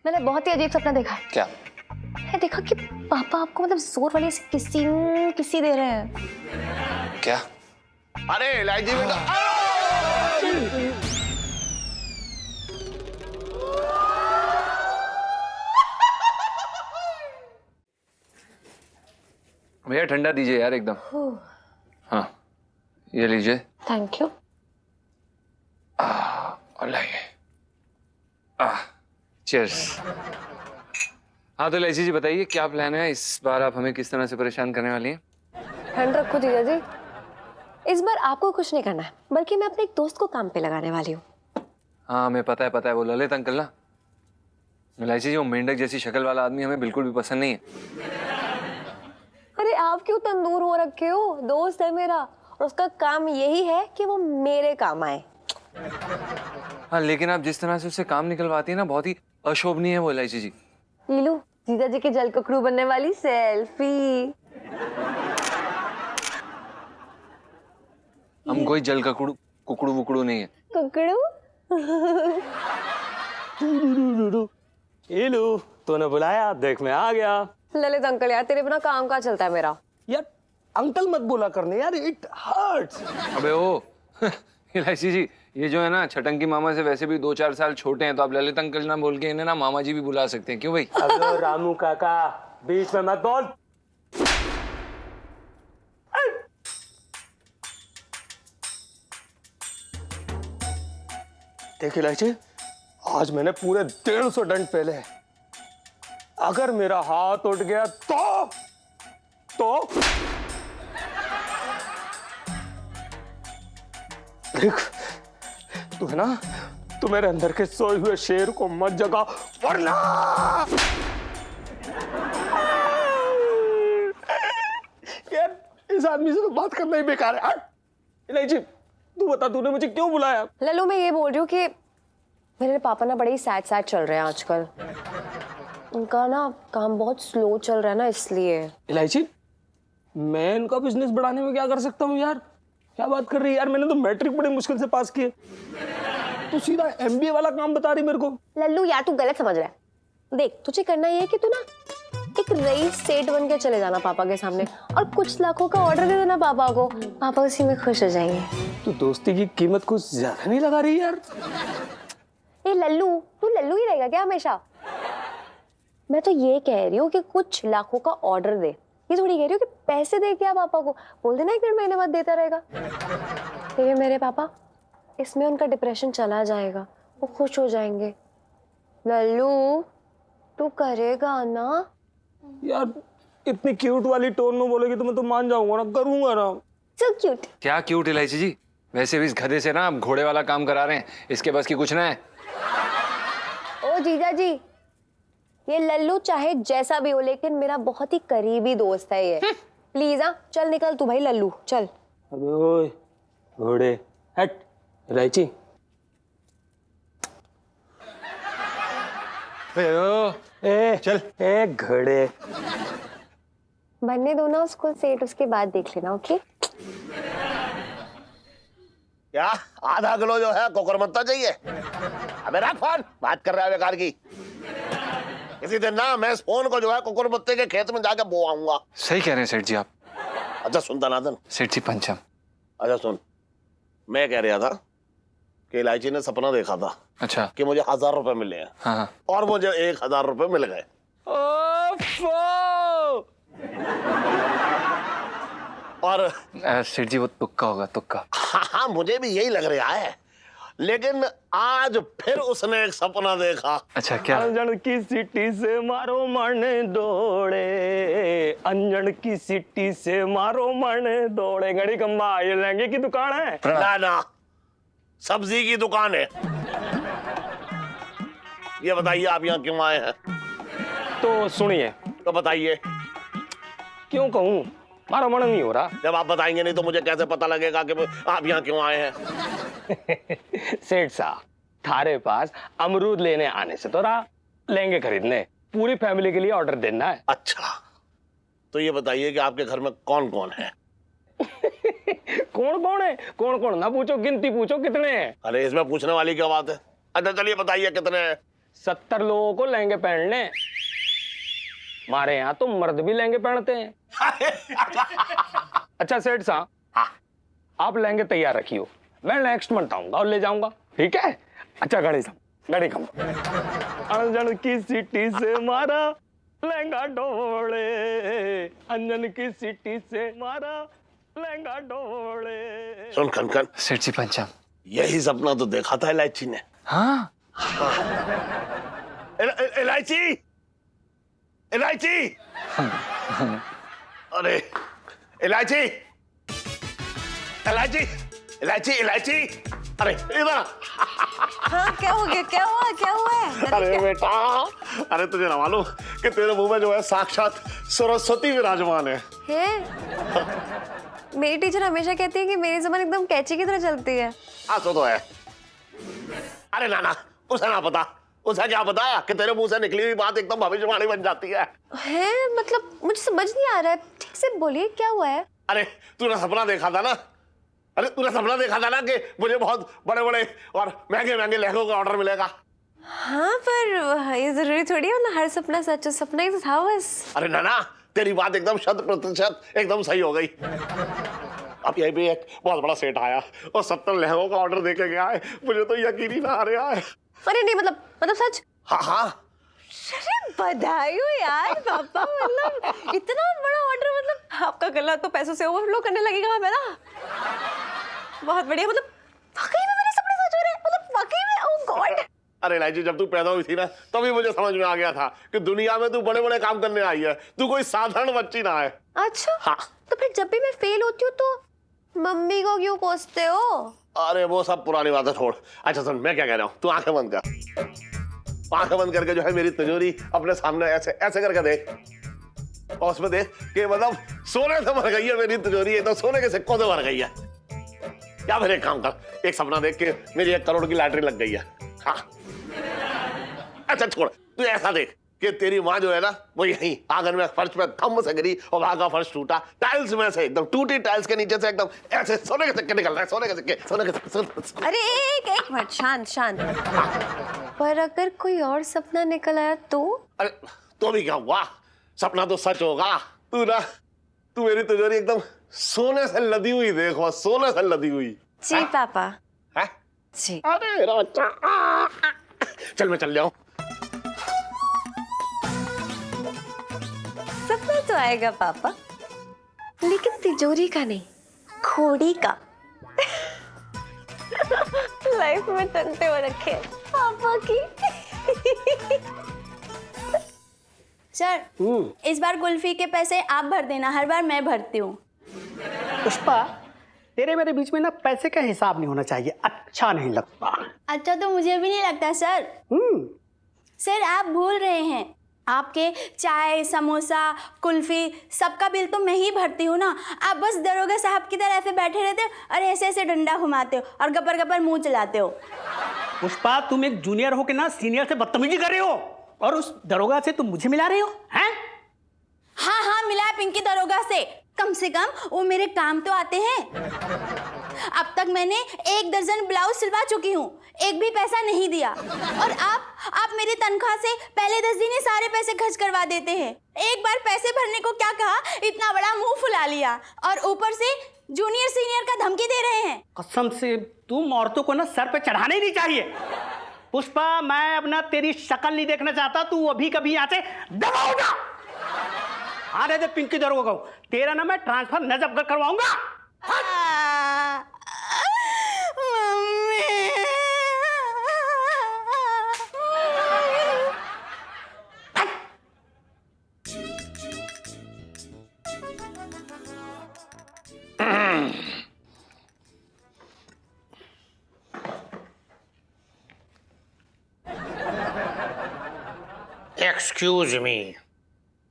मैंने बहुत ही अजीब सपना देखा। क्या? मैंने देखा कि पापा आपको मतलब जोर वाली से किसी दे रहे हैं। क्या? अरे इलायची बेटा, भैया ठंडा दीजिए यार एकदम। हाँ ये लीजिए। Thank you. और लाइए। चीयर्स। हाँ तो इलायची जी बताइए क्या प्लान है इस बार, आप हमें किस तरह से परेशान करने वाली हैं? ठंड रखो जीजा जी, इस बार आपको कुछ नहीं करना है, बल्कि मैं अपने एक दोस्त को काम पे लगाने वाली हूँ। हाँ हमें पता है वो ललित अंकल ना। इलायची जी वो मेंढक जैसी शक्ल वाला आदमी हमें बिल्कुल भी पसंद नहीं है। अरे आप क्यों तंदूर हो रखे हो? दोस्त है मेरा और उसका काम यही है कि वो मेरे काम आए। हाँ लेकिन आप जिस तरह से उससे काम निकलवाती है ना, बहुत ही अशोभनीय है वो इलायची जी। लीलू, जीजा जी के जल ककड़ू बनने वाली सेल्फी। हम कोई जल ककड़ू कुकड़ू वुकड़ू नहीं है। ककड़ू? हीलू, तूने बुलाया, देख मैं आ गया। ललित अंकल यार, तेरे बिना काम कहाँ चलता है मेरा। यार अंकल मत बोला करने यार, इट हर्ट्स। अबे ओ इलायची जी, ये जो है ना छटंकी मामा से वैसे भी 2-4 साल छोटे हैं, तो आप ललित अंकल ना बोल के इन्हें ना मामा जी भी बुला सकते हैं। क्यों भाई? अबे रामू काका, बीच में मत बोल। देख इलायची, आज मैंने पूरे 150 डंड पहले हैं। अगर मेरा हाथ उठ गया तो देख, तू है ना, तू मेरे अंदर के सोए हुए शेर को मत जगा, वरना यार इस आदमी से तो बात करना ही बेकार है। हट इलायची, तू बता तूने मुझे क्यों बुलाया? लल्लू, मैं ये बोल रही हूँ कि मेरे पापा ना बड़े ही सैड चल रहे हैं आजकल। उनका ना काम बहुत स्लो चल रहा है ना, इसलिए। इलायची, मैं इनका बिजनेस बढ़ाने में क्या कर सकता हूँ यार? क्या बात कर रही है यार, मैंने तो मैट्रिक बड़ी मुश्किल से पास किए, तू सीधा एमबीए वाला काम बता रही मेरे को। लल्लू यार, तू गलत समझ रहा है। देख, तुझे करना ये है कि तू ना एक रईस सेठ बन के चले जाना पापा के सामने और कुछ लाखों का ऑर्डर दे देना पापा को। पापा उसी में खुश हो जाएंगे। तू दोस्ती की कीमत कुछ ज्यादा नहीं लगा रही यार? ए लल्लू, तू लल्लू ही रहेगा क्या हमेशा? मैं तो ये कह रही हूँ कि कुछ लाखों का ऑर्डर दे, ये थोड़ी कह रही हूँ कि पैसे दे क्या पापा को। बोल देना 1-1.5 महीने बाद देता रहेगा। फिर मेरे पापा, इसमें उनका डिप्रेशन चला जाएगा, वो खुश हो जाएंगे। लल्लू, तू करेगा ना? यार इतनी क्यूट वाली टोन में बोलेगी तो मैं तो मान जाऊंगा ना, करूंगा ना। So cute। क्या क्यूट इलायची जी? वैसे भी इस गधे से ना आप घोड़े वाला काम करा रहे हैं, इसके बस की कुछ ना है। ओ जीजा जी, ये लल्लू चाहे जैसा भी हो, लेकिन मेरा बहुत ही करीबी दोस्त है ये। प्लीज हाँ, चल निकल तू भाई लल्लू, चल। अबे ओए घोड़े, हट। इलायची, चल ए घोड़े। बनने दो ना उसको सेट, उसके बाद देख लेना। ओके? क्या आधा किलो जो है कोकरमत्ता चाहिए? अबे रख फोन, बात कर रहा है बेकार की। इसी दिन ना मैं इस फोन को जो है कोकरमत्ते के खेत में जाके बो आऊंगा। सही कह रहे हैं सेठ जी आप। अच्छा सुनता नादन। सेठ जी पंचम। अच्छा सुन, मैं कह रहा था कि इलायची ने सपना देखा था अच्छा कि मुझे 1000 रुपए मिले हैं। हाँ। और मुझे 1000 रुपए मिल गए। और सेठ जी वो तुक्का होगा, तुक्का। हाँ मुझे भी यही लग रहा है, लेकिन आज फिर उसने एक सपना देखा। अच्छा क्या? अंजन की सिटी से मारो मारने दौड़े, अंजन की सिटी से मारो मारने दौड़े। घड़ी कम्बा, ये लहंगे की दुकान है? ना ना, सब्जी की दुकान है। ये बताइए आप यहाँ क्यों आए हैं? तो सुनिए, तो बताइए। क्यों कहूँ, मारा मन नहीं हो रहा। जब आप बताएंगे नहीं तो मुझे कैसे पता लगेगा कि आप यहाँ क्यों आए हैं? सेठ साहब, थारे पास अमरूद लेने आने से तो रहा, लहंगे खरीदने पूरी फैमिली के लिए ऑर्डर देना है। अच्छा, तो ये बताइए कि आपके घर में कौन कौन है? कौन कौन है? कौन कौन ना पूछो, गिनती पूछो कितने हैं। अरे इसमें पूछने वाली क्या बात है? अच्छा चलिए बताइए कितने हैं? 70 लोगों को लहंगे पहनने। हमारे यहाँ तो मर्द भी लहंगे पहनते हैं। अच्छा सेठ साहब, आप लहंगे तैयार रखियो, मैं नेक्स्ट मंथ आऊंगा और ले जाऊंगा, ठीक है? अच्छा गाड़ी साहब, गाड़ी कम। अनजन की सीटी से मारा लहंगा डोले, अंजन की सीटी से मारा लहंगा डोले। सुन खनखन, सेठ जी पंचम। यही सपना तो देखा था इलायची ने। हाँ इलायची, इलायची, अरे इलायची, इलायची, इलायची, इलायची, अरे इधर। हाँ क्या हो गया, क्या हुआ, क्या हुआ है? अरे बेटा, अरे तुझे ना मालूम कि तेरे मुंह में जो है साक्षात सरस्वती विराजमान है। मेरी टीचर हमेशा कहती है कि मेरी ज़बान एकदम कैंची की तरह चलती है। हाँ तो है। अरे नाना, उसे ना पता, उसे क्या पता कि तेरे मुंह से निकली हुई बात एकदम भविष्यवाणी बन जाती है। मतलब मुझे समझ नहीं आ रहा है, ठीक से बोलिए क्या हुआ है? अरे तूने सपना देखा था ना, अरे तूने सपना देखा था ना कि मुझे बहुत बड़े बड़े और महंगे महंगे लहंगों का ऑर्डर मिलेगा। हाँ पर ये जरूरी थोड़ी है ना हर सपना सच हो, सपना ही तो था बस। अरे नाना, तेरी बात एकदम 100% एकदम सही हो गई। अब यही भी एक बहुत बड़ा सेठ आया और 70 लहंगों का ऑर्डर देके गया है, मुझे तो यकीन ही ना आ रहा है। अरे नहीं मतलब सच? हाँ हाँ। अरे बधाई हो यार पापा, मतलब इतना बड़ा ऑर्डर, मतलब आपका गला तो पैसों से ओवरफ्लो करने लगेगा मेरा। बहुत बढ़िया, मतलब वाकई में मेरे सपने सच हो रहे हैं, मतलब वाकई में, ओह गॉड। अरे लाइजी, जब तू पैदा हुई थी ना तभी मुझे समझ में आ गया था कि दुनिया में तू बड़े बड़े काम करने आई है, तू कोई साधारण बच्ची ना है। अच्छा हाँ। तो फिर जब भी मैं फेल होती हूँ तो मम्मी को क्यों कोसते हो? अरे वो सब पुरानी बातें छोड़। अच्छा सुन, मैं क्या कह रहा हूँ, तू आंखें बंद कर। आंखें बंद करके जो है मेरी तिजोरी अपने सामने ऐसे ऐसे करके देख, और उसमें देख कि मतलब सोने से भर गई है मेरी तिजोरी, तो सोने के सिक्कों से भर गई है। या फिर एक काम कर, एक सपना देख के मेरी 1 करोड़ की लॉटरी लग गई है। हाँ। अच्छा छोड़, तू ऐसा देख कि तेरी माँ जो है ना वो यहीं आंगन में फर्श पे धम्म से गिरी और वहां का फर्श टूटा, टाइल्स में से एकदम टूटी टाइल्स के नीचे से एकदम ऐसे सोने के सिक्के निकल रहे हैं, सोने के सिक्के, सोने के सिक्के। अरे एक मिनट, शांत शांत। पर अगर कोई और सपना निकल आया तो? अरे तो भी क्या हुआ, सपना तो सच होगा। तू मेरी तिजोरी एकदम सोने से लदी हुई देख, वो सोने से लदी हुई। जी पापा। है? जी। अरे मेरा बच्चा, चल मैं चल जाऊं। सपना तो आएगा पापा, लेकिन तिजोरी का नहीं, घोड़ी का। लाइफ में तंते हो रखे पापा की। सर, इस बार कुल्फी के पैसे आप भर देना, हर बार मैं भरती हूँ। पुष्पा, तेरे मेरे बीच में ना पैसे का हिसाब नहीं होना चाहिए, अच्छा नहीं लगता। अच्छा तो मुझे भी नहीं लगता सर। सर आप भूल रहे हैं, आपके चाय, समोसा, कुल्फी सबका बिल तो मैं ही भरती हूँ ना। आप बस दरोगा साहब की तरह ऐसे बैठे रहते हो और ऐसे ऐसे डंडा घुमाते हो और गपर गपर मुंह चलाते हो। पुष्पा, तुम एक जूनियर हो के ना सीनियर से बदतमीजी कर रहे हो और उस दरोगा से तुम मुझे मिला रहे हो, हैं? हाँ हाँ, मिला है पिंकी दरोगा से कम वो मेरे काम तो आते हैं। अब तक मैंने 1 दर्जन ब्लाउज सिलवा चुकी हूँ, एक भी पैसा नहीं दिया। और आप मेरी तनख्वाह से पहले 10 दिन ही सारे पैसे खर्च करवा देते हैं। एक बार पैसे भरने को क्या कहा, इतना बड़ा मुंह फुला लिया और ऊपर से जूनियर सीनियर का धमकी दे रहे हैं। कसम से तुम औरतों को ना सर पे चढ़ाने नहीं चाहिए। पुष्पा, मैं अपना तेरी शक्ल नहीं देखना चाहता, तू अभी कभी यहाँ से दबाओ ना। आने दे पिंकी दरोगा को, तेरा ना मैं ट्रांसफर न जब करवाऊंगा। एक्सक्यूज मी,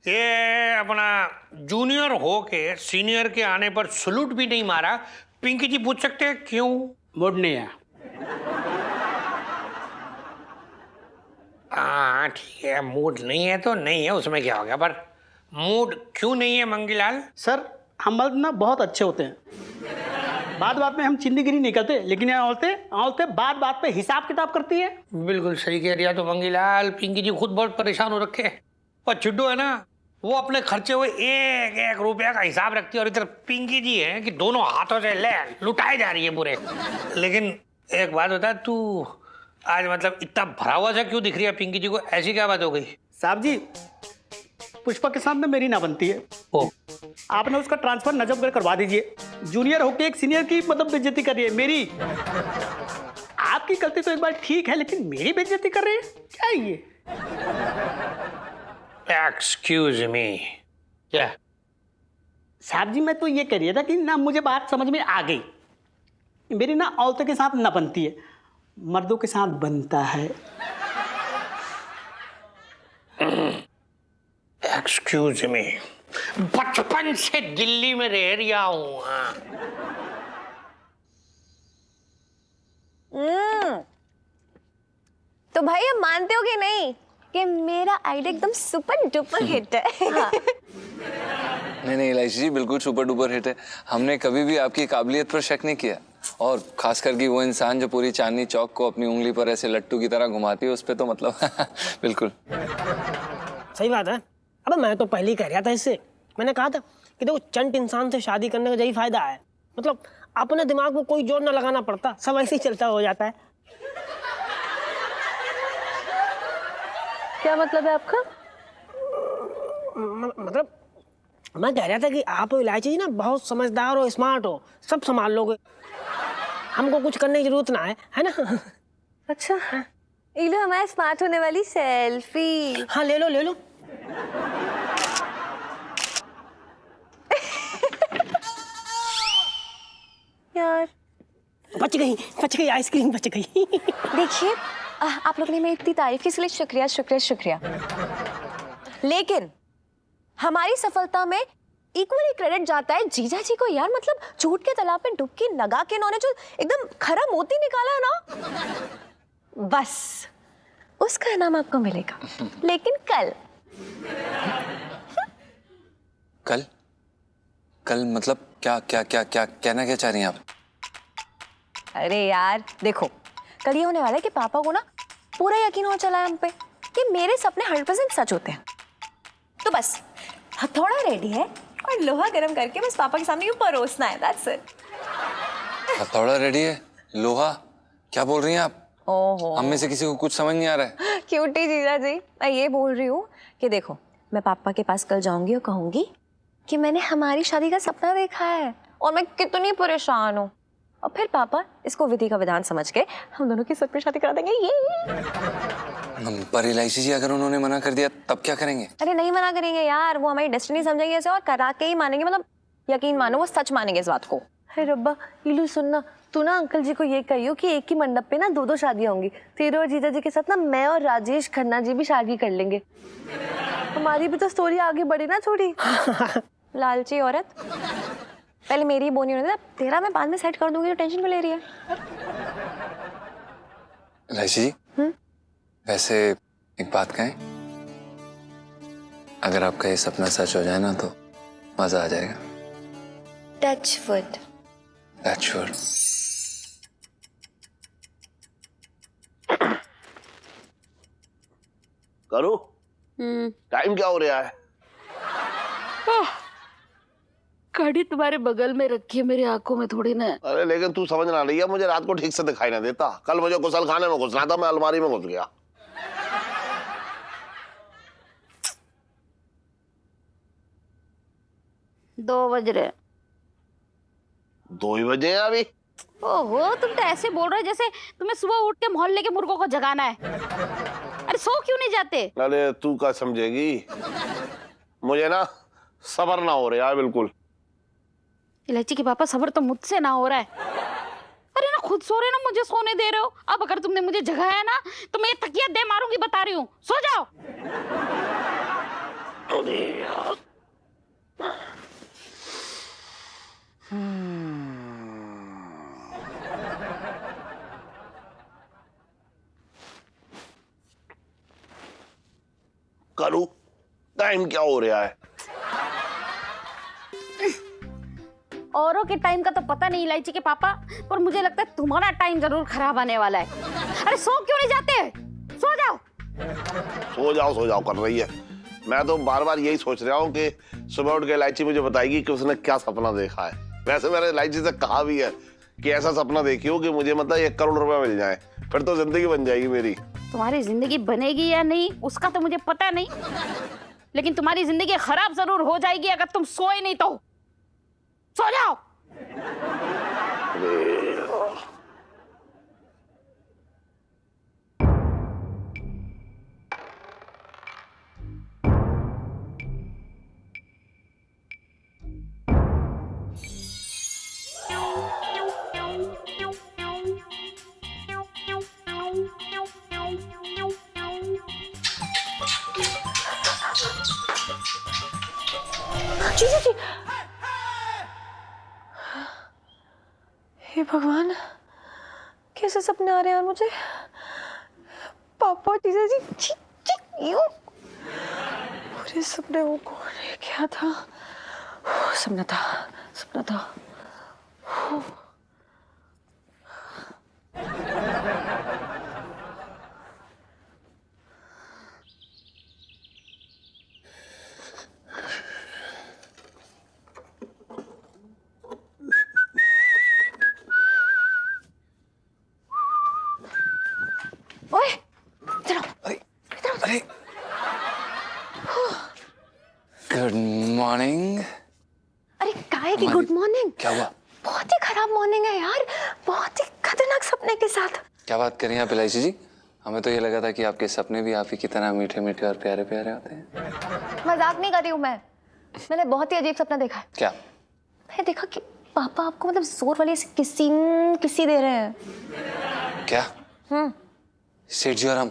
ये अपना जूनियर हो के सीनियर के आने पर सलूट भी नहीं मारा, पिंकी जी पूछ सकते हैं क्यों? मूड नहीं है। हाँ ठीक है, मूड नहीं है तो नहीं है, उसमें क्या हो गया, पर मूड क्यों नहीं है मंगीलाल? सर, हम मर्द ना बहुत अच्छे होते हैं, बात बात में हम चिंदीगिरी नहीं करते, लेकिन ये औरतें औरतें बात बात पे हिसाब किताब करती है। बिल्कुल सही कह रिया तो मंगीलाल, पिंकी जी खुद बहुत परेशान हो रखे हैं। और चिड्डू है ना, वो अपने खर्चे हुए एक एक रुपया का हिसाब रखती है, और इधर पिंकी जी है कि दोनों हाथों से ले लुटाए जा रही है पूरे। लेकिन एक बात बता, तू आज मतलब इतना भरा हुआ सा क्यों दिख रही है पिंकी जी को? ऐसी क्या बात हो गई? साहब जी, पुष्पा के साथ में मेरी ना बनती है। ओ, आपने उसका ट्रांसफर नजफगढ़ करवा दीजिए। जूनियर होके एक सीनियर की मतलब बेइज्जती कर रही है मेरी। आपकी गलती तो एक बार ठीक है, लेकिन मेरी बेइज्जती कर रही है, क्या है ये? Excuse me. क्या? साहब जी, मैं तो ये कह रही था कि ना मुझे बात समझ में आ गई। मेरी ना औरतों के साथ ना बनती है, मर्दों के साथ बनता है। एक्सक्यूज मी, बचपन से दिल्ली में रह रिया हूँ। हाँ। तो भाई अब मानते हो कि नहीं कि मेरा आइडिया एकदम सुपर डुपर हिट है? हाँ। नहीं इलायची जी, बिल्कुल सुपर डुपर हिट है। हमने कभी भी आपकी काबिलियत पर शक नहीं किया, और खास करके वो इंसान जो पूरी चांदनी चौक को अपनी उंगली पर ऐसे लट्टू की तरह घुमाती है, उस पर तो मतलब बिल्कुल सही बात है। अबे मैं तो पहले ही कह रहा था इससे, मैंने कहा था कि देखो चंट इंसान से शादी करने का यही फायदा है, मतलब अपने दिमाग को कोई जोर न लगाना पड़ता, सब ऐसे ही चलता हो जाता है। क्या मतलब है आपका? मतलब मैं कह रहा था कि आप इलायची जी ना बहुत समझदार हो, स्मार्ट हो, सब संभाल लोगे, हमको कुछ करने की जरूरत ना है ना? अच्छा, ये लो हमारे स्मार्ट होने वाली सेल्फी। हाँ ले लो ले लो। यार बच गई आइसक्रीम बच गई। देखिए, आप लोग ने मेरी इतनी तारीफ की, इसलिए शुक्रिया शुक्रिया शुक्रिया। लेकिन हमारी सफलता में इक्वली क्रेडिट जाता है जीजा जी को यार। मतलब झूठ के तालाब में डुबकी लगा के इन्होंने जो एकदम खरा मोती निकाला है ना, बस उसका इनाम आपको मिलेगा। लेकिन कल कल कल मतलब क्या क्या क्या क्या कहना क्या चाह रही हैं आप? अरे यार देखो, कल ये होने वाला है कि पापा को ना पूरा यकीन हो चला है हम पे कि मेरे सपने 100% सच होते हैं। तो बस हथौड़ा रेडी है और लोहा गरम करके बस पापा के सामने यूं परोसना है, दैट्स इट। हथौड़ा रेडी है, लोहा? क्या बोल रही हैं आप? ओहो, हम में से किसी को कुछ समझ नहीं आ रहा है। क्यूटी जीजा जी, मैं ये बोल रही हूँ कि देखो, मैं पापा के पास कल जाऊंगी और कहूंगी कि मैंने हमारी शादी का सपना देखा है और मैं कितनी परेशान हूँ, और फिर पापा इसको विधि का विधान समझ के हम दोनों की सच में शादी करा देंगे। ये पर इलायची जी, अगर उन्होंने मना कर दिया तब क्या करेंगे? अरे नहीं मना करेंगे यार, वो हमारी डेस्टिनी समझेंगे इसे और करा के ही मानेंगे, मतलब यकीन मानो वो सच मानेंगे इस बात को। हे रब्बा, इलू सुनना, तू ना अंकल जी को ये कहियो कि एक ही मंडप पे ना 2-2 शादियां होंगी, तेरे और जीजा जी के साथ ना मैं और राजेश खन्ना जी भी शादी कर लेंगे। हमारी भी तो स्टोरी आगे बढ़ी ना थोड़ी। लालची औरत, पहले मेरी ही बोनी होने दे, तेरा मैं बाद में सेट कर दूंगी, तो टेंशन क्यों ले रही है? इलायची जी, वैसे एक बात कहें, अगर आपका ये सपना सच हो जाए ना तो मजा आ जाएगा। Touch wood. That's sure. करो, टाइम क्या हो रहा है? घड़ी तुम्हारे बगल में रखी है, मेरी आंखों में थोड़ी ना। अरे लेकिन तू समझ ना रही है, मुझे रात को ठीक से दिखाई ना देता। कल मुझे गुसल खाने में घुसना था, मैं अलमारी में घुस गया। दो बज रहे। 2 ही बजे हैं अभी। ओहो, तुम तो ऐसे बोल रहे जैसे तुम्हें सुबह उठ के मोहल्ले के मुर्गों को जगाना है। अरे सो क्यों नहीं जाते? अरे तू क्या समझेगी, मुझे ना सब्र ना हो रहा है बिल्कुल। इलायची के पापा, सब्र तो मुझसे ना हो रहा है। अरे ना खुद सो रहे ना, मुझे सोने दे रहे हो। अब अगर तुमने मुझे जगाया ना तो मैं तकिया दे मारूंगी, बता रही हूँ। सो जाओ। अरे यार, करूं, टाइम क्या हो रहा है? औरों के टाइम का तो पता नहीं इलायची के पापा, पर मुझे लगता है तुम्हारा टाइम जरूर खराब आने वाला है। अरे सो क्यों नहीं जाते? सो जाओ। सो जाओ कर रही है। मैं तो बार बार यही सोच रहा हूँ कि सुबह उठ के इलायची मुझे बताएगी कि उसने क्या सपना देखा है। वैसे मैंने इलायची से कहा भी है कि ऐसा सपना देखियो कि मुझे मतलब 1 करोड़ रुपए मिल जाए, फिर तो जिंदगी बन जाएगी मेरी। तुम्हारी जिंदगी बनेगी या नहीं उसका तो मुझे पता नहीं, लेकिन तुम्हारी जिंदगी खराब जरूर हो जाएगी अगर तुम सोए नहीं तो। सो जाओ। जी जी जी। हे भगवान, कैसे सपने आ रहे हैं यार मुझे। पापा जीजा जी, छी छी यूं। पूरे सपने वो कौन है, क्या था? सपना था, सपना था। ओए, इधर आओ। अरे गुड मॉर्निंग। अरे काहे की गुड मॉर्निंग? क्या हुआ? बहुत ही खराब मॉर्निंग है यार, बहुत ही खतरनाक सपने के साथ। क्या बात कर रही हैं आप इलायची जी? हमें तो ये लगा था कि आपके सपने भी आप ही की तरह मीठे मीठे और प्यारे प्यारे होते हैं। मजाक नहीं कर रही हूँ मैंने बहुत ही अजीब सपना देखा है। क्या? मैंने देखा कि पापा आपको मतलब जोर वाली ऐसे किसी दे रहे हैं। क्या? सेठ जी और हम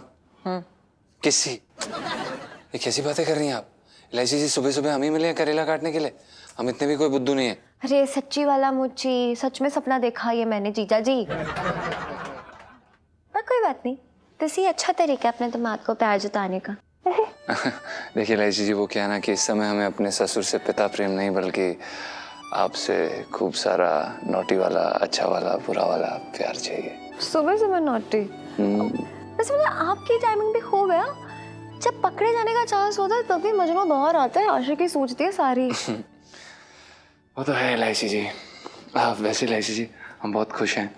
किसी? ये कैसी बातें कर रही हैं आप? इलायची जी सुबह सुबह हम ही मिले हैं करेला काटने के लिए? हम इतने भी कोई बुद्धू नहीं है। अरे सच्ची वाला मुच्ची, सच में सपना देखा ये मैंने जीजा जी। पर कोई बात नहीं, किसी अच्छा तरीका है अपने दिमाग को प्यार जताने का। देखिए इलायची जी, वो क्या है ना कि इस समय हमें अपने ससुर से पिता प्रेम नहीं बल्कि आपसे खूब सारा नोटी वाला, अच्छा वाला, बुरा वाला प्यार चाहिए। सुबह सुबह नोटी? वैसे मुझे आपकी टाइमिंग भी हो गया। जब पकड़े जाने का चांस होता है तभी मजनू बाहर आता है, आशिकी सूझती है सारी। वो तो है इलायची जी। वैसे इलायची जी, हम बहुत खुश हैं।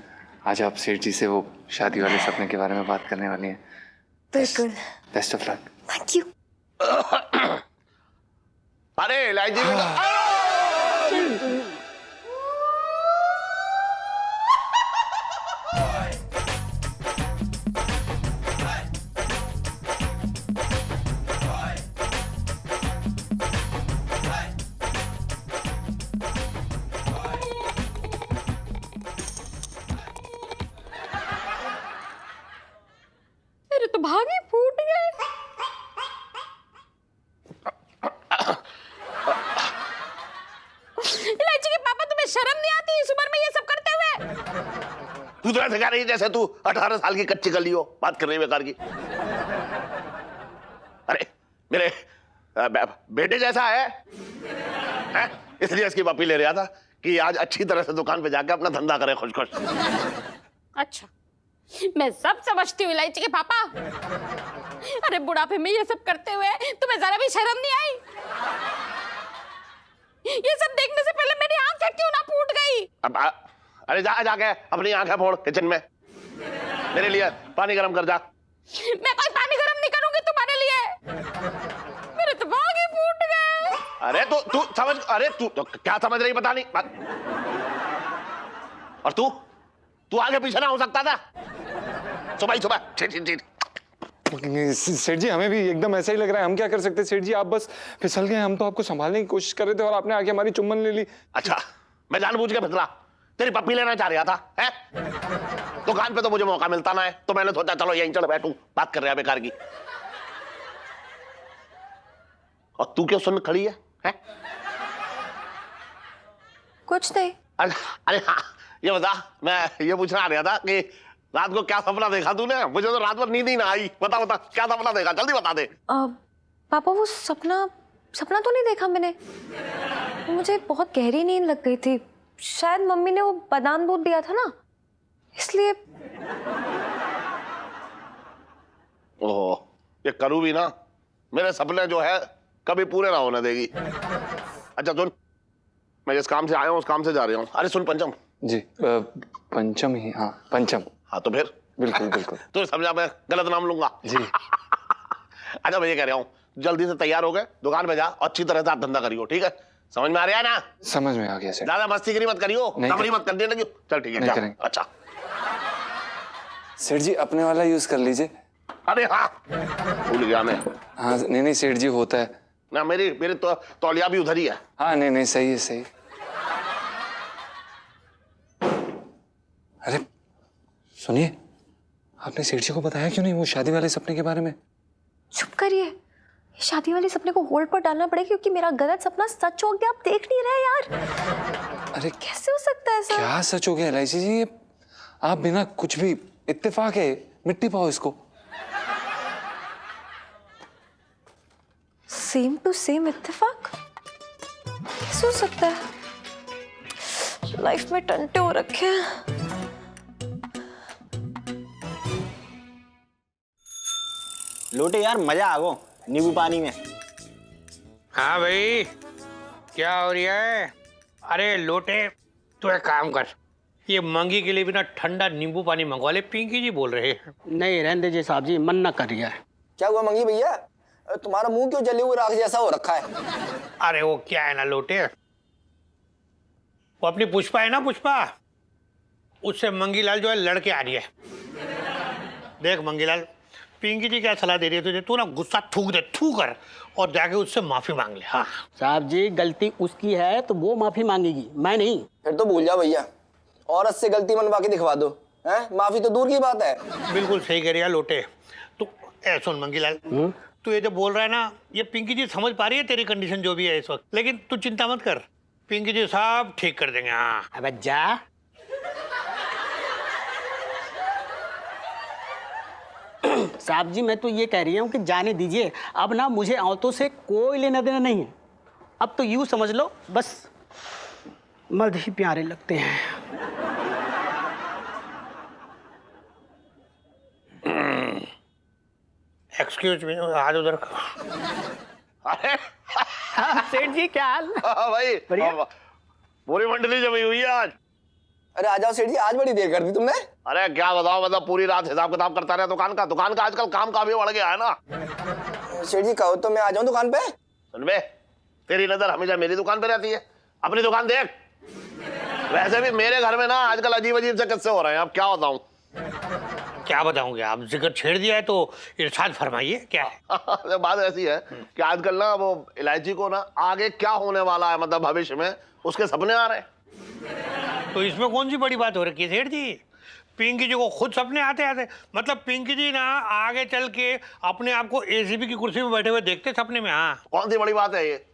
आज आप सेठ जी से वो शादी वाले सपने के बारे में बात करने वाली हैं। बिल्कुल। Best of luck. Thank you. अरे इलायची बेटा, मेरे तो भागे फूट गए। इलायची के पापा, तुम्हें शर्म नहीं आती इस उम्र में ये सब करते हुए? तू तो ऐसे कह रही है जैसे तू 18 साल की कच्ची गली हो, बात कर रही है बेकार की। अरे मेरे बेटे जैसा है? इसलिए इसकी पापी ले रहा था कि आज अच्छी तरह से दुकान पे जाके अपना धंधा करे खुश खुश। अच्छा, मैं सब समझती हूँ इलायची के पापा। अरे बुढ़ापे में ये सब करते हुए तुम्हें जरा भी शर्म नहीं आई? ये सब देखने से पहले मेरी आंखें क्यों ना फूट गई? अरे जाके अपनी आंखें फोड़ किचन में, मेरे लिए पानी गरम कर जा। मैं कोई पानी गरम नहीं करूंगी तुम्हारे लिए। मेरे तो भागे फूट गए। अरे तू समझ, अरे तू तो क्या समझ रही पता नहीं। और तू आगे पीछे ना हो सकता था सुबह ही सुबह। सेठ जी, हमें भी एकदम ऐसा ही लग रहा है। हम क्या कर सकते हैं सेठ जी? आप बस फिसल गए, हम तो आपको संभालने की कोशिश कर रहे थे और आपने आके हमारी चुम्बन ले ली। अच्छा, मैं जानबूझ के फिसला? तेरी पप्पी लेना चाह रहा था है? दुकान पे तो मुझे मौका मिलता ना है, तो मैंने सोचा चलो यहीं चढ़ बैठूं, बात कर रहे हैं बेकार की। और तू क्यों सुन खड़ी है? कुछ नहीं। अरे हाँ, ये बता, मैं ये पूछना आ रहा था कि रात को क्या सपना देखा तूने? मुझे तो रात भर नींद ही ना आई। बता क्या सपना देखा, जल्दी बता दे। पापा वो सपना तो नहीं देखा मैंने। मुझे बहुत गहरी नींद लग गई थी, शायद मम्मी ने वो बादाम दूध दिया था ना, इसलिए। ओहो, ये करूँ भी ना, मेरे सपने जो है कभी पूरे ना होने देगी। अच्छा सुन, मैं जिस काम से आया हूँ उस काम से जा रहा हूँ। अरे सुन पंचम। जी पंचम ही, हाँ पंचम। हाँ तो फिर बिल्कुल बिल्कुल। तो समझा, मैं गलत नाम लूंगा? जी। अच्छा मैं ये कह रहा हूँ, जल्दी से तैयार हो गए, दुकान पे जा और अच्छी तरह से आप धंधा करियो, ठीक है? समझ में आ रहा है ना? समझ में आ गया सेठ। ज्यादा मस्ती मत करियो, कमरी मत करने लगी। चल ठीक है, नहीं जा। करेंगे। अच्छा सेठ जी अपने वाला यूज कर लीजिए। अरे हाँ, भूल गया मैं। हाँ नहीं सेठ जी होता है ना, मेरी तो तौलिया भी उधर ही है। हाँ नहीं सही है सही। अरे सुनिए, आपने सेठ जी को बताया क्यों नहीं वो शादी वाले सपने के बारे में? चुप करिए, शादी वाले सपने को होल्ड पर डालना पड़ेगा क्योंकि मेरा गलत सपना सच हो गया। आप देख नहीं रहे यार। अरे कैसे हो सकता है सर? क्या सच हो गया एलआईसी जी? ये आप बिना कुछ भी, इत्तेफाक है, मिट्टी पाओ इसको। सेम टू सेम इत्तेफाक कैसे हो सकता है? लाइफ में टंटे हो रखे हैं। लोटे यार, मजा आ गो नींबू पानी में। हाँ भाई, क्या हो रहा है? अरे लोटे, तू एक काम कर, ये मंगी के लिए भी ना ठंडा नींबू पानी मंगवा ले, पिंकी जी बोल रहे हैं। नहीं रहने दीजिए साहब जी, मन ना कर रहा है। क्या हुआ मंगी भैया, तुम्हारा मुंह क्यों जले हुए राख जैसा हो रखा है? अरे वो क्या है ना लोटे, वो अपनी पुष्पा है ना, पुष्पा, उससे मंगीलाल जो है लड़के आ रही है। देख मंगीलाल, पिंकी जी क्या सलाह दे रही है तुझे, तू ना गुस्सा थूक दे, थूक कर और जाके उससे माफी मांग ले। हाँ साहब जी, गलती उसकी है तो वो माफी मांगेगी, मैं नहीं। फिर तो भूल जाओ भैया, औरत से गलती मनवा के दिखवा दो, हैं? माफी तो दूर की बात है। बिल्कुल सही कह रही है लोटे। तू सुन मंगीलाल, तू ये जो बोल रहा है ना, ये पिंकी जी समझ पा रही है तेरी कंडीशन जो भी है इस वक्त, लेकिन तू चिंता मत कर, पिंकी जी सब ठीक कर देंगे। हाँ अब जा। साहब जी, मैं तो ये कह रही हूँ कि जाने दीजिए, अब ना मुझे औरतों से कोई लेना देना नहीं है। अब तो यूं समझ लो, बस मर्द ही प्यारे लगते हैं। एक्सक्यूज मी, आज उधर। अरे सेठ जी क्या हाल? हाँ भाई, बढ़िया। पूरी मंडली जमी हुई है आज। अरे आ जाओ सेठ जी, आज बड़ी देर कर दी तुमने। अरे क्या बताओ, मतलब पूरी रात हिसाब किताब करता रहा दुकान का आजकल काम का भी बढ़ गया है ना। सेठ जी कहो तो मैं आ जाऊं दुकान पे। सुन बे, तेरी नजर हमेशा मेरी दुकान पे रहती है, अपनी दुकान देख। वैसे भी मेरे घर में ना आजकल अजीब अजीब से किस्से हो रहे हैं, अब क्या बताऊं। क्या बताऊंगे, आप जिक्र छेड़ दिया है तो इरशाद फरमाइए, क्या है? बात ऐसी है कि आजकल ना वो इलायची को ना आगे क्या होने वाला है, मतलब भविष्य में उसके सपने आ रहे हैं। तो इसमें कौन सी बड़ी बात हो रही है सेठ जी? पिंकी जी को खुद सपने आते आते, मतलब पिंकी जी ना आगे चल के अपने आप को एसीपी की कुर्सी में बैठे हुए देखते सपने में। हाँ कौन सी बड़ी बात है ये?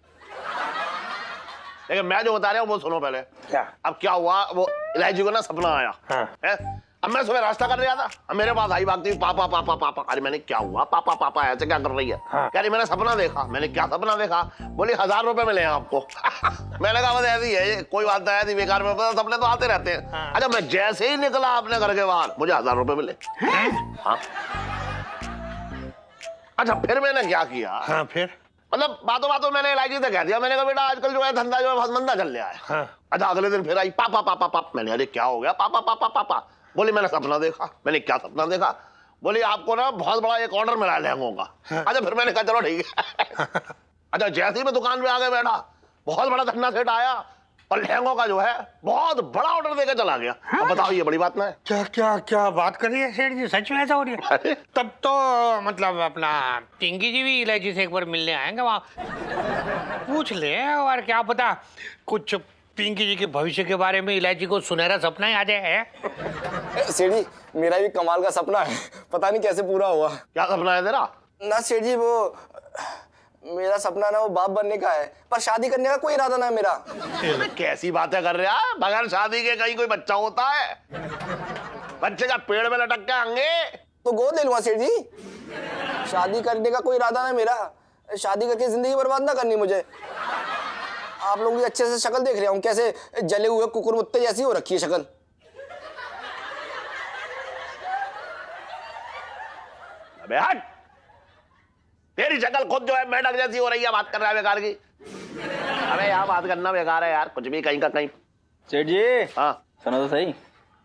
लेकिन मैं जो बता रहा हूँ वो सुनो पहले। क्या? अब क्या हुआ, वो इलायची को ना सपना आया। हाँ। है? अब मैं सुबह रास्ता कर रहा था, अब मेरे पास आई भागती हुई, पापा पापा पापा। अरे मैंने क्या हुआ, पापा पापा ऐसे क्या कर रही है? हाँ। कह रही मैंने सपना देखा। मैंने क्या सपना देखा? बोली 1000 रुपए मिले हैं आपको। मैंने कहा बस ऐसी है ये, कोई बात नहीं, ऐसी बेकार में सपने तो आते रहते हैं। हाँ। अच्छा मैं जैसे ही निकला अपने घर के बाहर, मुझे 1000 रुपए मिले। हाँ। अच्छा फिर मैंने क्या किया? हाँ फिर मतलब बातों बातों मैंने इलायची से कह दिया, मैंने कहा बेटा आजकल जो है धंधा जो है बहुत मंदा चल रहा है। हाँ। अच्छा अगले दिन फिर आई, पापा पापा पापा। मैंने अरे क्या हो गया? पापा पापा पापा। बोली मैंने सपना देखा। मैंने क्या सपना देखा? बोली आपको ना बहुत बड़ा एक ऑर्डर मिला है लहंगों का। हाँ। अच्छा फिर मैंने कहा चलो ठीक है। अच्छा जैसे ही मैं दुकान पे आगे बैठा, बहुत बड़ा धन्ना सेठ आया और लहंगों का जो है बहुत बड़ा ऑर्डर देकर चला गया। हाँ? अब बताओ ये बड़ी बात ना है? क्या क्या क्या बात कर रही है सेठ जी, सच में ऐसा हो रहा है? तब तो मतलब अपना पिंकी जी भी इलायची से एक बार मिलने आएंगे, वहाँ पूछ ले, और क्या पता कुछ पिंकी जी के भविष्य के बारे में इलायची को सुनहरा सपना ही आ जाए। सेठ जी मेरा भी कमाल का सपना है, पता नहीं कैसे पूरा हुआ। क्या सपना है तेरा? ना सेठ जी, वो मेरा सपना ना वो बाप बनने का है, पर शादी करने का कोई इरादा ना है मेरा। कैसी बातें कर रहा है? बगैर शादी के कहीं कोई बच्चा होता है? बच्चे का पेड़ में लटक के आएंगे तो गोद ले लूंगा सेठ जी। शादी करने का कोई इरादा ना है मेरा, शादी करके जिंदगी बर्बाद ना करनी मुझे। आप लोगों की अच्छे से शक्ल देख रहा हूँ, कैसे जले हुए कुकुर मुत्ते जैसी हो रखी है शक्ल। अबे हट, तेरी शक्ल खुद जो है मेढक जैसी हो रही है, बात कर रहा है बेकार की। अबे यहाँ बात करना बेकार है यार, कुछ भी कहीं का कहीं। सेठ जी, हाँ सुनो तो सही,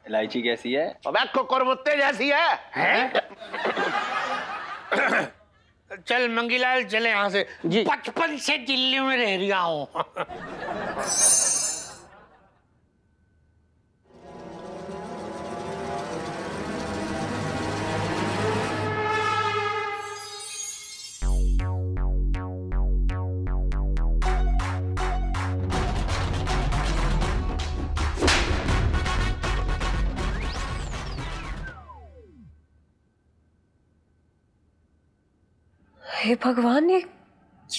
इलायची कैसी है? अबे कुकुर मुत्ते जैसी है। चल मंगीलाल चले यहाँ से। जी। 55 से दिल्ली में रह रहा हूँ। हे भगवान, ये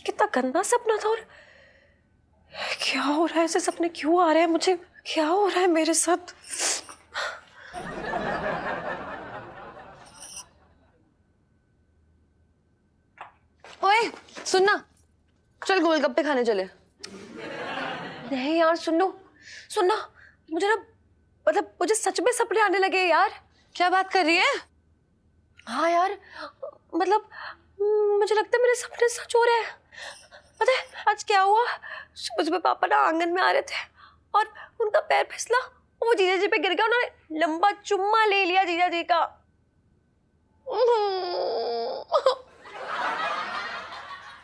कितना गंदा सपना था। और क्या हो रहा है, ऐसे सपने क्यों आ रहे हैं मुझे? क्या हो रहा है मेरे साथ? ओए सुनना, चल गोलगप्पे खाने चले। नहीं यार सुनो सुनना, मुझे ना मतलब मुझे सच में सपने आने लगे यार। क्या बात कर रही है? हाँ यार, मतलब मुझे लगता है मेरे सपने सच हो रहे हैं। पता है आज क्या हुआ? सुबह सुबह पापा ना आंगन में आ रहे थे और उनका पैर फिसला, वो जीजा जी पे गिर गया। उन्होंने लंबा चुम्मा ले लिया जीजा जी का।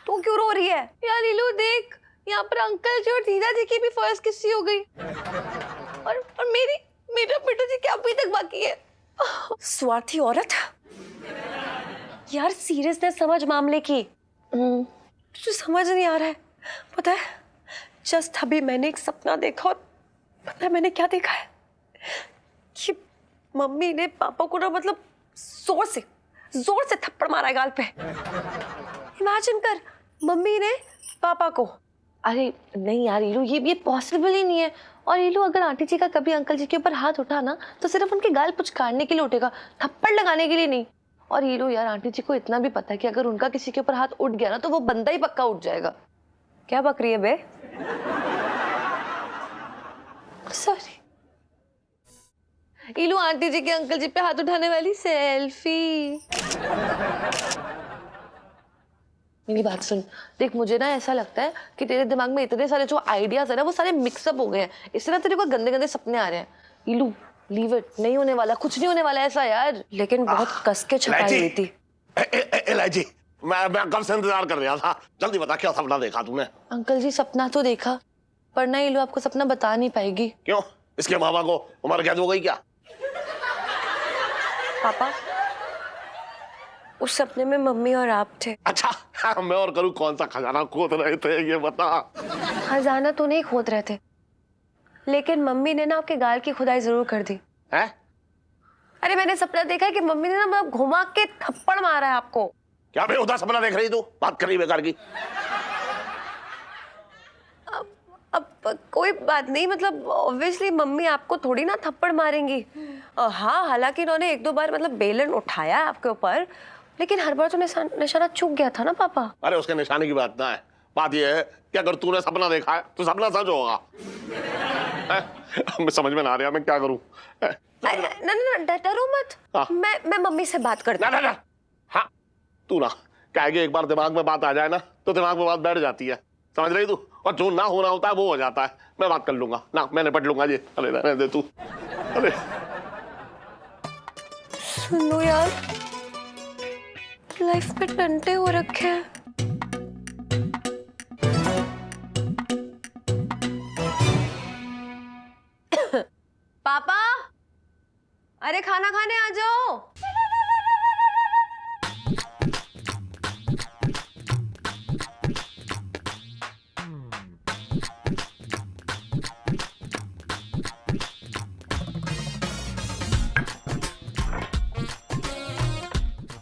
तू क्यों रो रही है? यार लीलू देख, यहाँ पर अंकल जी और जीजा जी की भी फर्स्ट किस्सी हो गई और मेरा बेटा जी क्या अभी तक बाकी है। स्वार्थी औरत। यार सीरियसनेस समझ मामले की। तुझे समझ नहीं आ रहा है? पता है जस्ट अभी मैंने एक सपना देखा और पता है मैंने क्या देखा है कि मम्मी ने पापा को ना मतलब जोर से थप्पड़ मारा है गाल पे। इमेजिन कर, मम्मी ने पापा को। अरे नहीं यार ईलू, ये पॉसिबल ही नहीं है। और ईलू अगर आंटी जी का कभी अंकल जी के ऊपर हाथ उठा ना तो सिर्फ उनके गाल पुचकारने के लिए उठेगा, थप्पड़ लगाने के लिए नहीं। और हीरो यार आंटी जी को इतना भी पता है कि अगर उनका किसी के ऊपर हाथ उठ गया ना तो वो बंदा ही पक्का उठ जाएगा। क्या बक रही है बे? सॉरी ईलू, आंटी जी के अंकल जी पे हाथ उठाने वाली सेल्फी। मेरी बात सुन, देख मुझे ना ऐसा लगता है कि तेरे दिमाग में इतने सारे जो आइडियाज है ना वो सारे मिक्सअप हो गए हैं, इससे ना तेरे को गंदे गंदे सपने आ रहे हैं। ईलू लीव इट, नहीं होने वाला, कुछ नहीं होने वाला ऐसा यार। लेकिन बहुत कस के छपाई हुई थी। इलायची, मैं कब से इंतजार कर रहा था, जल्दी बता क्या सपना देखा तूने? अंकल जी सपना तो देखा पर ना ईलू आपको सपना बता नहीं पाएगी। क्यों? इसके मामा को उम्र कैद हो गई क्या? पापा उस सपने में मम्मी और आप थे। अच्छा हाँ, मैं और करूँ कौन सा खजाना खोद रहे थे ये बता। खजाना तो नहीं खोद रहे थे, लेकिन मम्मी ने ना आपके गाल की खुदाई जरूर कर दी है? अरे मैंने सपना देखा है कि मम्मी ने ना मतलब घुमा के थप्पड़ मारा है आपको। क्या बेहुदा सपना देख रही तू? बात कर रही बेकार की। अब कोई बात नहीं, मतलब ऑब्वियसली मम्मी आपको थोड़ी ना थप्पड़ मारेंगी। हाँ हालांकि इन्होंने एक दो बार मतलब बेलन उठाया है आपके ऊपर, लेकिन हर बार तो निशाना चूक गया था ना पापा। अरे उसके निशाने की बात ना है, बात यह है कि अगर तूने सपना देखा है तो सपना सच होगा। मैं समझ में ना आ रहा मैं क्या करूं। ना डरो मत। हाँ। मैं मम्मी से बात करती हूँ। ना हाँ तू ना क्या है कि एक बार दिमाग में बात आ जाए ना तो दिमाग में बात बैठ जाती है, समझ रही तू? और जो ना होना होता है वो हो जाता है। मैं बात कर लूंगा ना, मैं निपट लूंगा जी। अरे रहने दे तू। अरे सुनो यार, लाइफ पे टंटे हो रखे हैं। पापा अरे खाना खाने आ जाओ।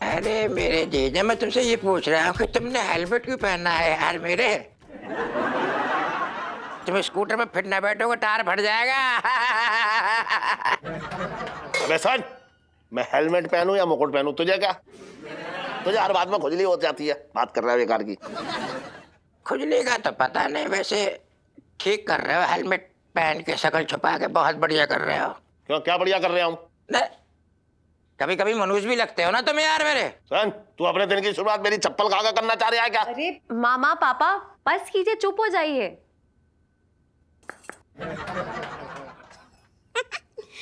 अरे मेरे जीजा, मैं तुमसे ये पूछ रहा हूँ कि तुमने हेलमेट क्यों पहनना है यार मेरे? तुम स्कूटर में फिर ना बैठोगे, टायर फट जाएगा। अबे सन, मैं हेलमेट पहनूं या मुकुट पहनूं, तुझे क्या? तुझे हर बात में खुजली हो जाती है, बात कर रहा है बेकार की। खुजली का तो पता नहीं, वैसे ठीक कर रहे हो, हेलमेट पहन के शक्ल छुपा के बहुत बढ़िया कर रहे हो। क्यों, क्या बढ़िया कर रहा हूँ? कभी कभी मनुष्य भी लगते हो ना तुम यार मेरे। सन, तू अपने दिन की शुरुआत मेरी चप्पल खा करना चाह रहा है क्या? अरे मामा पापा बस कीजिए, चुप हो जाइए।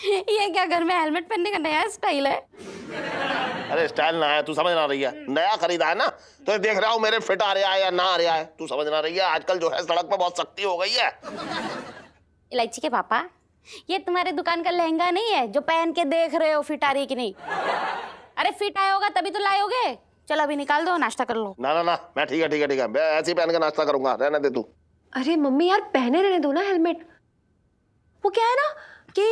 ये क्या घर में हेलमेट पहनने का नया स्टाइल है? अरे स्टाइल ना है, तू समझ ना रही है, नया खरीदा है ना, तो देख रहा हूँ मेरे फिट आ रहा है या ना आ रहा है, तू समझ ना रही है। आजकल जो है सड़क पर बहुत सख्ती हो गई है। इलायची के पापा, ये तुम्हारे दुकान का लहंगा नहीं है जो पहन के देख रहे हो फिट आ रही है कि नहीं? अरे फिट आया होगा तभी तो लायोगे। चलो अभी निकाल दो, नाश्ता कर लो। ना ना ना, मैं ठीक है ठीक है ठीक है, मैं ऐसे ही पहन के नाश्ता करूंगा, रहने दे तू। अरे मम्मी यार पहने रहने दो ना हेलमेट। वो क्या है ना कि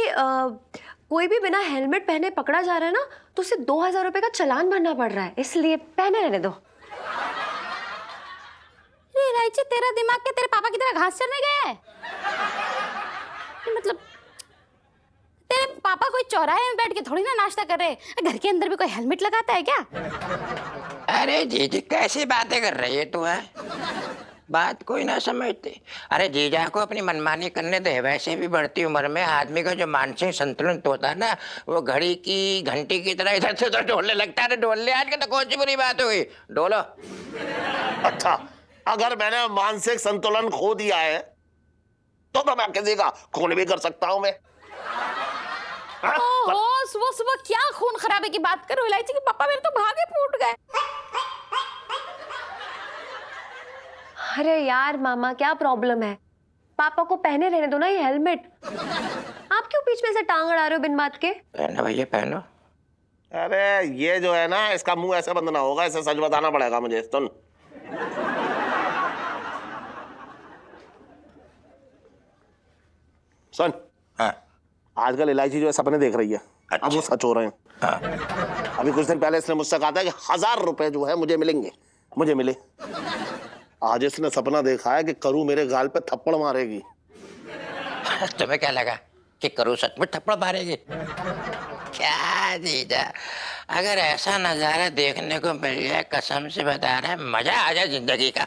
कोई भी बिना हेलमेट पहने पकड़ा जा रहा है ना तो उसे 2000 रुपए का चालान भरना पड़ रहा है, इसलिए पहने रहने दो। इलायची, तेरा दिमाग क्या तेरे पापा की तरह घास चरने गया है? मतलब तेरे पापा कोई चौराहे में बैठ के थोड़ी ना नाश्ता कर रहे, घर के अंदर भी कोई हेलमेट लगाता है क्या? अरे जीजी कैसी बातें कर रही है तू है? बात कोई ना समझती। अरे जीजा को अपनी मनमानी करने दे, वैसे भी बढ़ती उम्र में आदमी का जो मानसिक संतुलन होता है ना, वो घड़ी की घंटी की तरह इधर से उधर डोलने लगता है। डोलने आज के तो कौन सी बुरी बात हुई, डोलो। अच्छा, अगर मैंने मानसिक संतुलन खो दिया है तो मैं किसी का खून भी कर सकता हूं मैं। ओहो, सुबह सुबह क्या खून खराबे की बात करो इलायची के पापा, मेरे तो भागे फूट गए। अरे यार मामा क्या प्रॉब्लम है? पापा को पहने रहने दो ना ये हेलमेट। आप क्यों बीच में से टांग अड़ा रहे हो बिन बात के? पहनो भैया पहनो। अरे ये जो है ना, इसका मुंह ऐसे बंद ना होगा, इसे सच बताना पड़ेगा मुझे। सुन, सुन। हाँ। आजकल इलायची जो है सपने देख रही है। अच्छा। अब वो सच हो रहे हैं। हाँ। अभी कुछ दिन पहले इसने मुझसे कहा था कि 1000 रुपए जो है मुझे मिलेंगे, मुझे मिले। आज इसने सपना देखा है कि करू मेरे गाल पे थप्पड़ मारेगी। तुम्हें क्या लगा कि करू सच में थप्पड़ मारेगी? क्या जीजा, अगर ऐसा नजारा देखने को मिल जाए, कसम से बता रहा है मजा आ जाए जिंदगी का।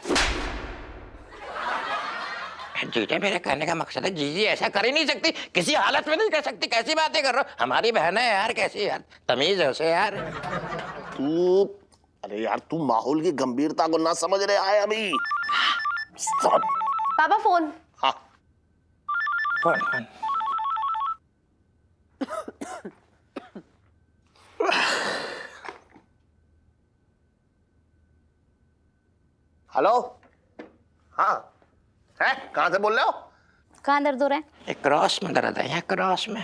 जीजा, मेरे कहने का मकसद है जीजी ऐसा कर ही नहीं सकती, किसी हालत में नहीं कर सकती। कैसी बातें कर रहे हो, हमारी बहन है यार, कैसी यार तमीज है उसे यार। तू, अरे यार तू माहौल की गंभीरता को ना समझ रहे है अभी। पापा फोन। हाँ। फोन। हेलो। हाँ, है कहाँ से बोल रहे हो? कहाँ दर्द हो रहा है? एक क्रॉस में दर्द है, यहाँ क्रॉस में,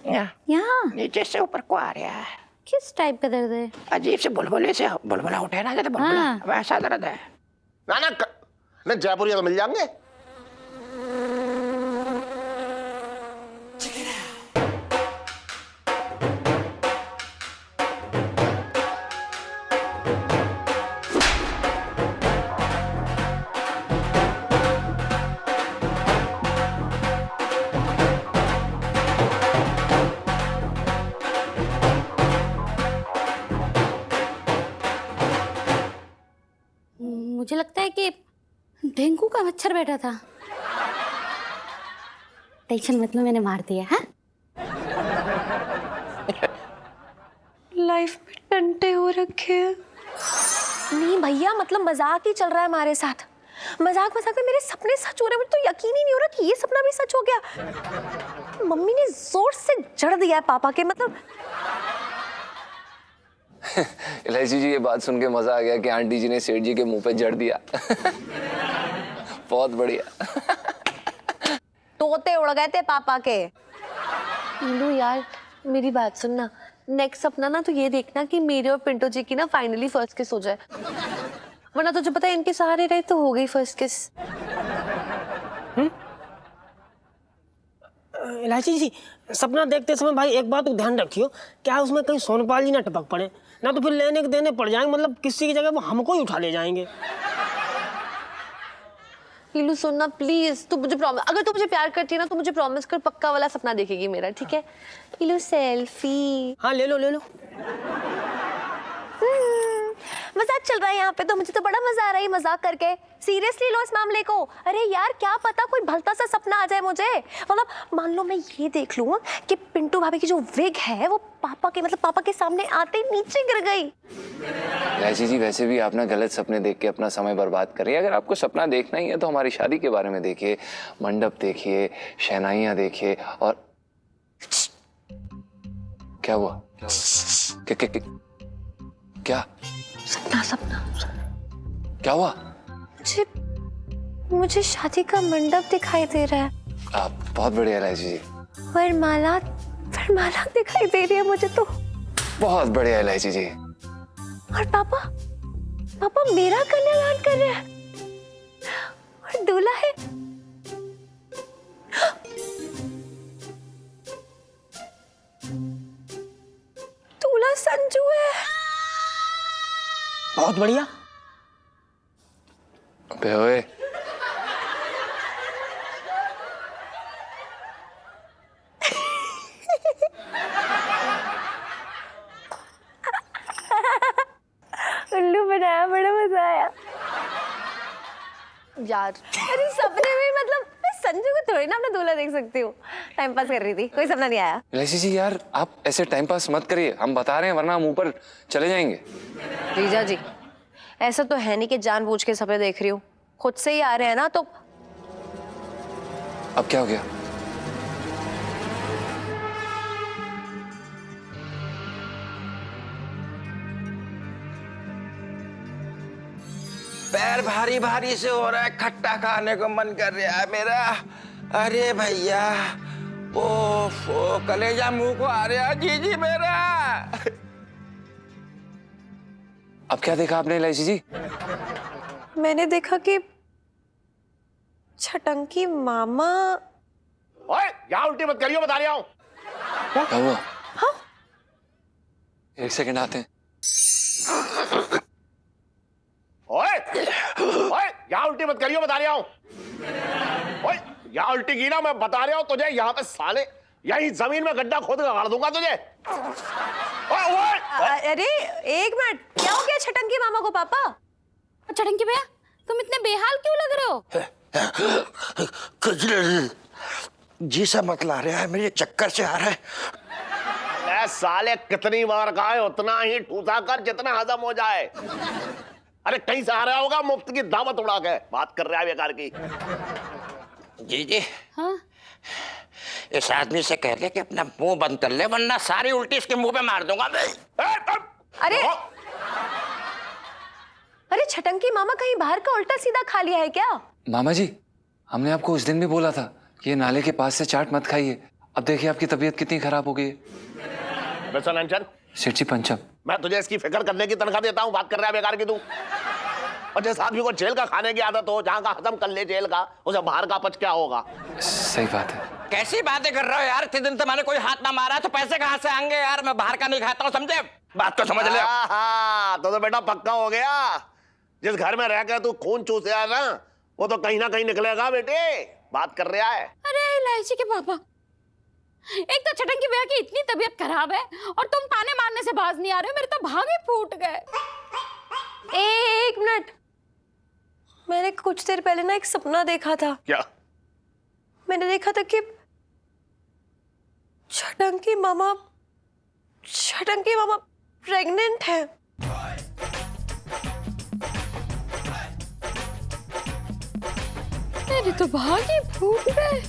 यहाँ नीचे से ऊपर को आ रहा है। किस टाइप का दर्द है? अजीब से बुलबुले से बुलबुला उठे ना, जैसे बुलबुला, हाँ। वैसा दर्द है। ना जयपुरिया तो मिल जाएंगे। मुझे लगता है कि डेंगू का मच्छर बैठा था। टेंशन मत लो, मैंने मार दिया। हाँ, लाइफ में टंटे हो रखे हैं। नहीं भैया, मतलब मजाक ही चल रहा है हमारे साथ। मजाक मजाक में मेरे सपने सच हो रहे हैं। मुझे तो यकीन ही नहीं हो रहा कि ये सपना भी सच हो गया। मम्मी ने जोर से जड़ दिया है पापा के, मतलब। इलायची जी, ये बात सुन के मजा आ गया कि आंटी जी ने सेठ जी के मुंह पे जड़ दिया। बहुत बढ़िया। तोते उड़ गए थे पापा के। लो यार मेरी बात सुनना, नेक्स्ट सपना ना तो ये देखना कि मेरे और पिंटो जी की ना फाइनली फर्स्ट किस हो जाए, वरना तुझे पता है इनके सहारे रहे तो हो गई फर्स्ट किस। इलायची जी, सपना देखते समय भाई एक बात को ध्यान रखियो, क्या उसमें कहीं सोनपाल जी ना टपक पड़े, ना तो फिर लेने के देने पड़ जाएंगे, मतलब किसी की जगह वो हमको ही उठा ले जाएंगे। लीलू सुनना प्लीज, तू मुझे प्रॉमिस, अगर तू मुझे प्यार करती है ना तो मुझे प्रॉमिस कर पक्का वाला सपना देखेगी मेरा, ठीक है? लीलू सेल्फी। हाँ ले लो ले लो। मजा चल रहा है यहाँ पे, तो मुझे तो बड़ा मजा आ रहा है ये मजाक करके। सीरियसली लो इस मामले को। अरे यार क्या पता कोई भलता सा सपना आ जाए मुझे। मतलब मान लो मैं ये देख लूँ कि पिंटू भाभी की जो विग है वो पापा के सामने आते ही नीचे गिर गई। इलायची जी वैसे भी आप ना गलत सपने देख के अपना समय बर्बाद करिए। अगर आपको सपना देखना ही है तो हमारी शादी के बारे में देखिए, मंडप देखिए, शहनाइयाँ देखिए। और क्या हुआ? क्या सपना क्या हुआ? मुझे शादी का मंडप दिखाई दे रहा है। बहुत बढ़िया इलायची जी। वरमाला दिखाई दे रही है मुझे तो। बहुत बढ़िया इलायची जी। और पापा मेरा कन्यादान कर रहे हैं और दूल्हा है दूल्हा संजू है। बहुत बढ़िया। अबे ओए, उल्लू बनाया, बड़ा मजा आया यार। अरे सपने में मतलब मैं संजू को थोड़ी ना अपना दूल्हा देख सकती हूँ। टाइम पास कर रही थी, कोई सपना नहीं आया। इलायची जी यार आप ऐसे टाइम पास मत करिए, हम बता रहे हैं वरना हम ऊपर चले जाएंगे। जीजा जी ऐसा तो है नहीं कि जानबूझ के सपने देख रही हूँ, खुद से ही आ रहे हैं ना। तो अब क्या हो गया? पैर भारी भारी से हो रहा है, खट्टा खाने को मन कर रहा है मेरा। अरे भैया ओफो कलेजा मुंह को आ रहा जी मेरा। अब क्या देखा आपने इलायची जी? मैंने देखा कि छटंकी मामा। ओए यहाँ उल्टी मत करियो, बता रहा हूँ। क्या हुआ? हाँ? एक सेकंड आते हैं। ओए यहाँ उल्टी मत करियो, बता रहा हूँ। ओए यहाँ उल्टी की ना, मैं बता रहा हूँ तुझे। यहाँ पे साले यही जमीन में गड्ढा खोद कर गाड़ दूंगा तुझे। अरे एक मिनट, क्या हो गया छटंकी मामा को पापा? चटंकी भैया तुम इतने बेहाल क्यों लग रहे हो? जी सा मत ला रहा है, मेरे चक्कर से आ रहा है। साले कितनी बार कहा है उतना ही ठूसा कर जितना हजम हो जाए। अरे कहीं से आ रहा होगा मुफ्त की दावत उड़ा के बात कर रहा है बेकार की। जी हाँ? इस आदमी से कह दे कि अपना मुंह बंद कर ले वरना सारी उल्टी इसके मुंह पे मार दूंगा मैं। अरे छटंकी मामा कहीं बाहर का उल्टा सीधा खा लिया है क्या? मामा जी हमने आपको उस दिन भी बोला था कि ये नाले के पास से चाट मत खाइए। अब देखिए आपकी तबीयत कितनी खराब हो गई है। सेठ जी पंचम, मैं तुझे इसकी फिक्र करने की तनख्वाह देता हूँ, बात कर रहा है बेकार की तू। और जिस आदमी को जेल का खाने की आदत हो, जहाँ का हजम कर ले जेल का, उसे बाहर का पच क्या होगा? सही बात है। कैसी बातें कर रहे हो यार? इतने दिन से मैंने कोई हाथ ना मारा तो पैसे कहाँ से आएंगे यार? मैं बाहर का नहीं खाता हूँ, समझे? बात को समझ ले। तो बेटा पक्का हो गया। जिस घर में रह कर तू खून चूसे है ना, वो तो कहीं ना कहीं निकलेगा बेटे। बात कर रहा है। अरे इलायची के पापा, एक तो छटंकी भैया की इतनी तबीयत खराब है और तुम ताने मारने से बाज नहीं आ रहे हो। मेरे तो भागे फूट गए। एक मिनट, मैंने कुछ देर पहले ना एक सपना देखा था। क्या? मैंने देखा था कि छटंकी मामा प्रेग्नेंट है। मेरे तो भागे फूट गए।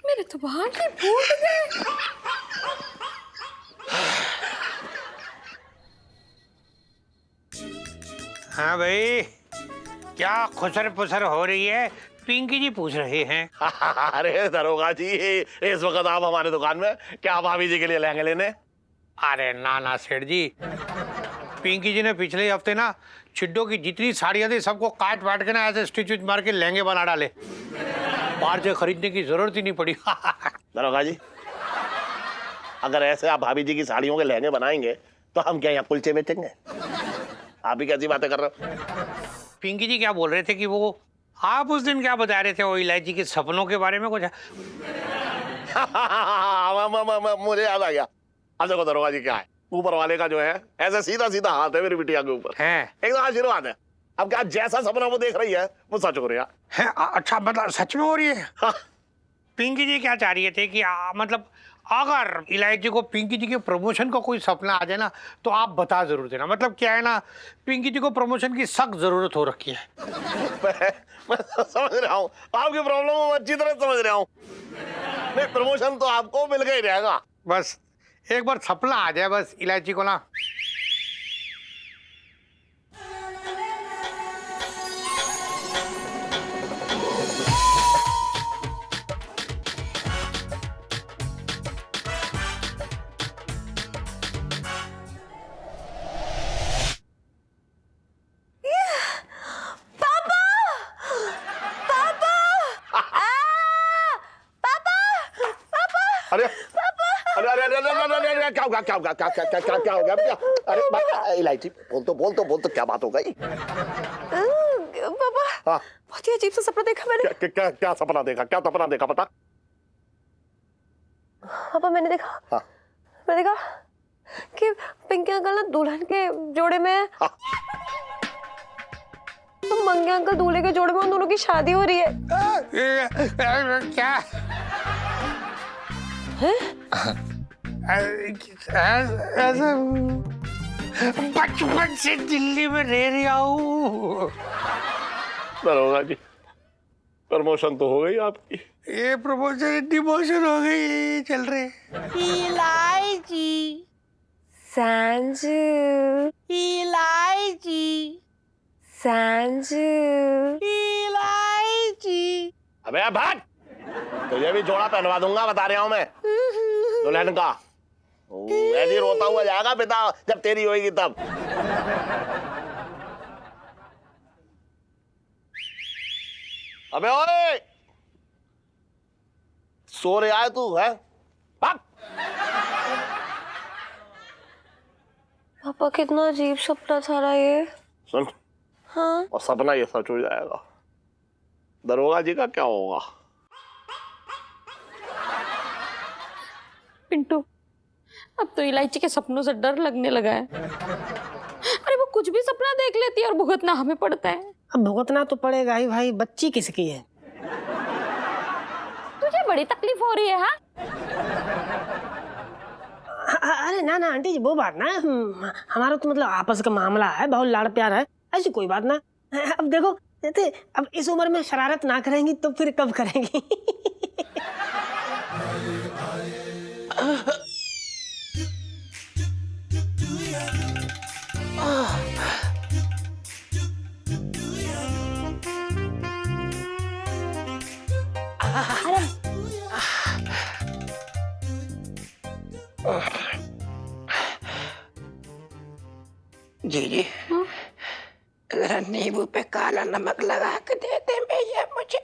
मेरे तो भागे फूट गए। हाँ भाई, क्या खुसर पुसर हो रही है? पिंकी जी पूछ रहे हैं। अरे दरोगा जी, इस वक्त आप हमारे दुकान में क्या भाभी जी के लिए लहंगे लेने? अरे ना सेठ जी, पिंकी जी ने पिछले हफ्ते ना छिड्डो की जितनी साड़ियां थी सबको काट वाट के ना ऐसे स्टिच मार के लहंगे बना डाले। बाहर से खरीदने की जरूरत ही नहीं पड़ी। दरोगा जी, अगर ऐसे आप भाभी जी की साड़ियों के लहंगे बनाएंगे तो हम क्या यहाँ कुलचे बेचेंगे? आप ही कैसी बातें कर रहे हो? पिंकी जी क्या बोल रहे थे कि वो आप उस दिन क्या बता रहे थे वो इलायची के सपनों के बारे में कुछ? मुझे याद आ गया। अब देखो दरोगा जी क्या है, ऊपर वाले का जो है ऐसे सीधा सीधा हाथ है मेरी बिटिया के ऊपर, है एकदम आशीर्वाद है। अब क्या जैसा सपना वो देख रही है वो सच हो रहा है। अच्छा मतलब सच में हो रही है? हाँ। पिंकी जी क्या चाह रही थे कि मतलब अगर इलायची को पिंकी जी के प्रमोशन का कोई सपना आ जाए ना तो आप बता जरूर देना। मतलब क्या है ना, पिंकी जी को प्रमोशन की सख्त जरूरत हो रखी है। मैं समझ रहा हूँ आपकी प्रॉब्लम, मैं अच्छी तरह समझ रहा हूँ। नहीं, प्रमोशन तो आपको मिल गया ही रहेगा। बस एक बार सपना आ जाए बस इलायची को ना। अरे अरे अरे अरे अरे क्या होगा, क्या होगा, क्या क्या क्या क्या क्या हो गया भैया? अरे इलायची बोल तो क्या बात हो गई? पापा हाँ, बहुत ही अजीब सा सपना देखा मैंने। क्या क्या क्या सपना देखा? क्या सपना देखा पता? पापा मैंने देखा कि पिंकी अंकल ना दुल्हन के जोड़े में है, हाँ। तो मंगे अंकल दूल्हे के जोड़े में उन दोनों की शादी हो रही है। क्या ऐसा बचपन से दिल्ली में रह रहा हूँ। दरोगा जी प्रमोशन तो हो गई आपकी। ये प्रमोशन डिमोशन हो गई, चल रहे। इलायची सांजू इलायची सांजू इलायची। अबे भाग, तुझे भी जोड़ा पहनवा दूंगा, बता रहा हूँ मैं, दुल्हन का। ऐसे ही रोता हुआ जाएगा पिता जब तेरी होगी तब। अबे ओए, सो रहा है तू? है भाग। पापा कितना अजीब सपना था ना ये। सुन, हाँ और सपना ये सच हो जाएगा। दरोगा जी का क्या होगा? पिंटू अब तो इलायची के सपनों से डर लगने लगा है। अरे वो कुछ भी सपना देख लेती है और भुगतना हमें पड़ता है। अब भुगतना तो पड़ेगा ही भाई, बच्ची किसकी है? तुझे बड़ी तकलीफ हो रही है? हाँ अरे ना ना आंटी जी वो बात ना, हमारा तो मतलब आपस का मामला है, बहुत लाड़ प्यार है, ऐसी कोई बात ना। अब देखो अब इस उम्र में शरारत ना करेंगी तो फिर कब करेंगी? जी जरा नींबू पे काला नमक लगा के दे दे भैया, मुझे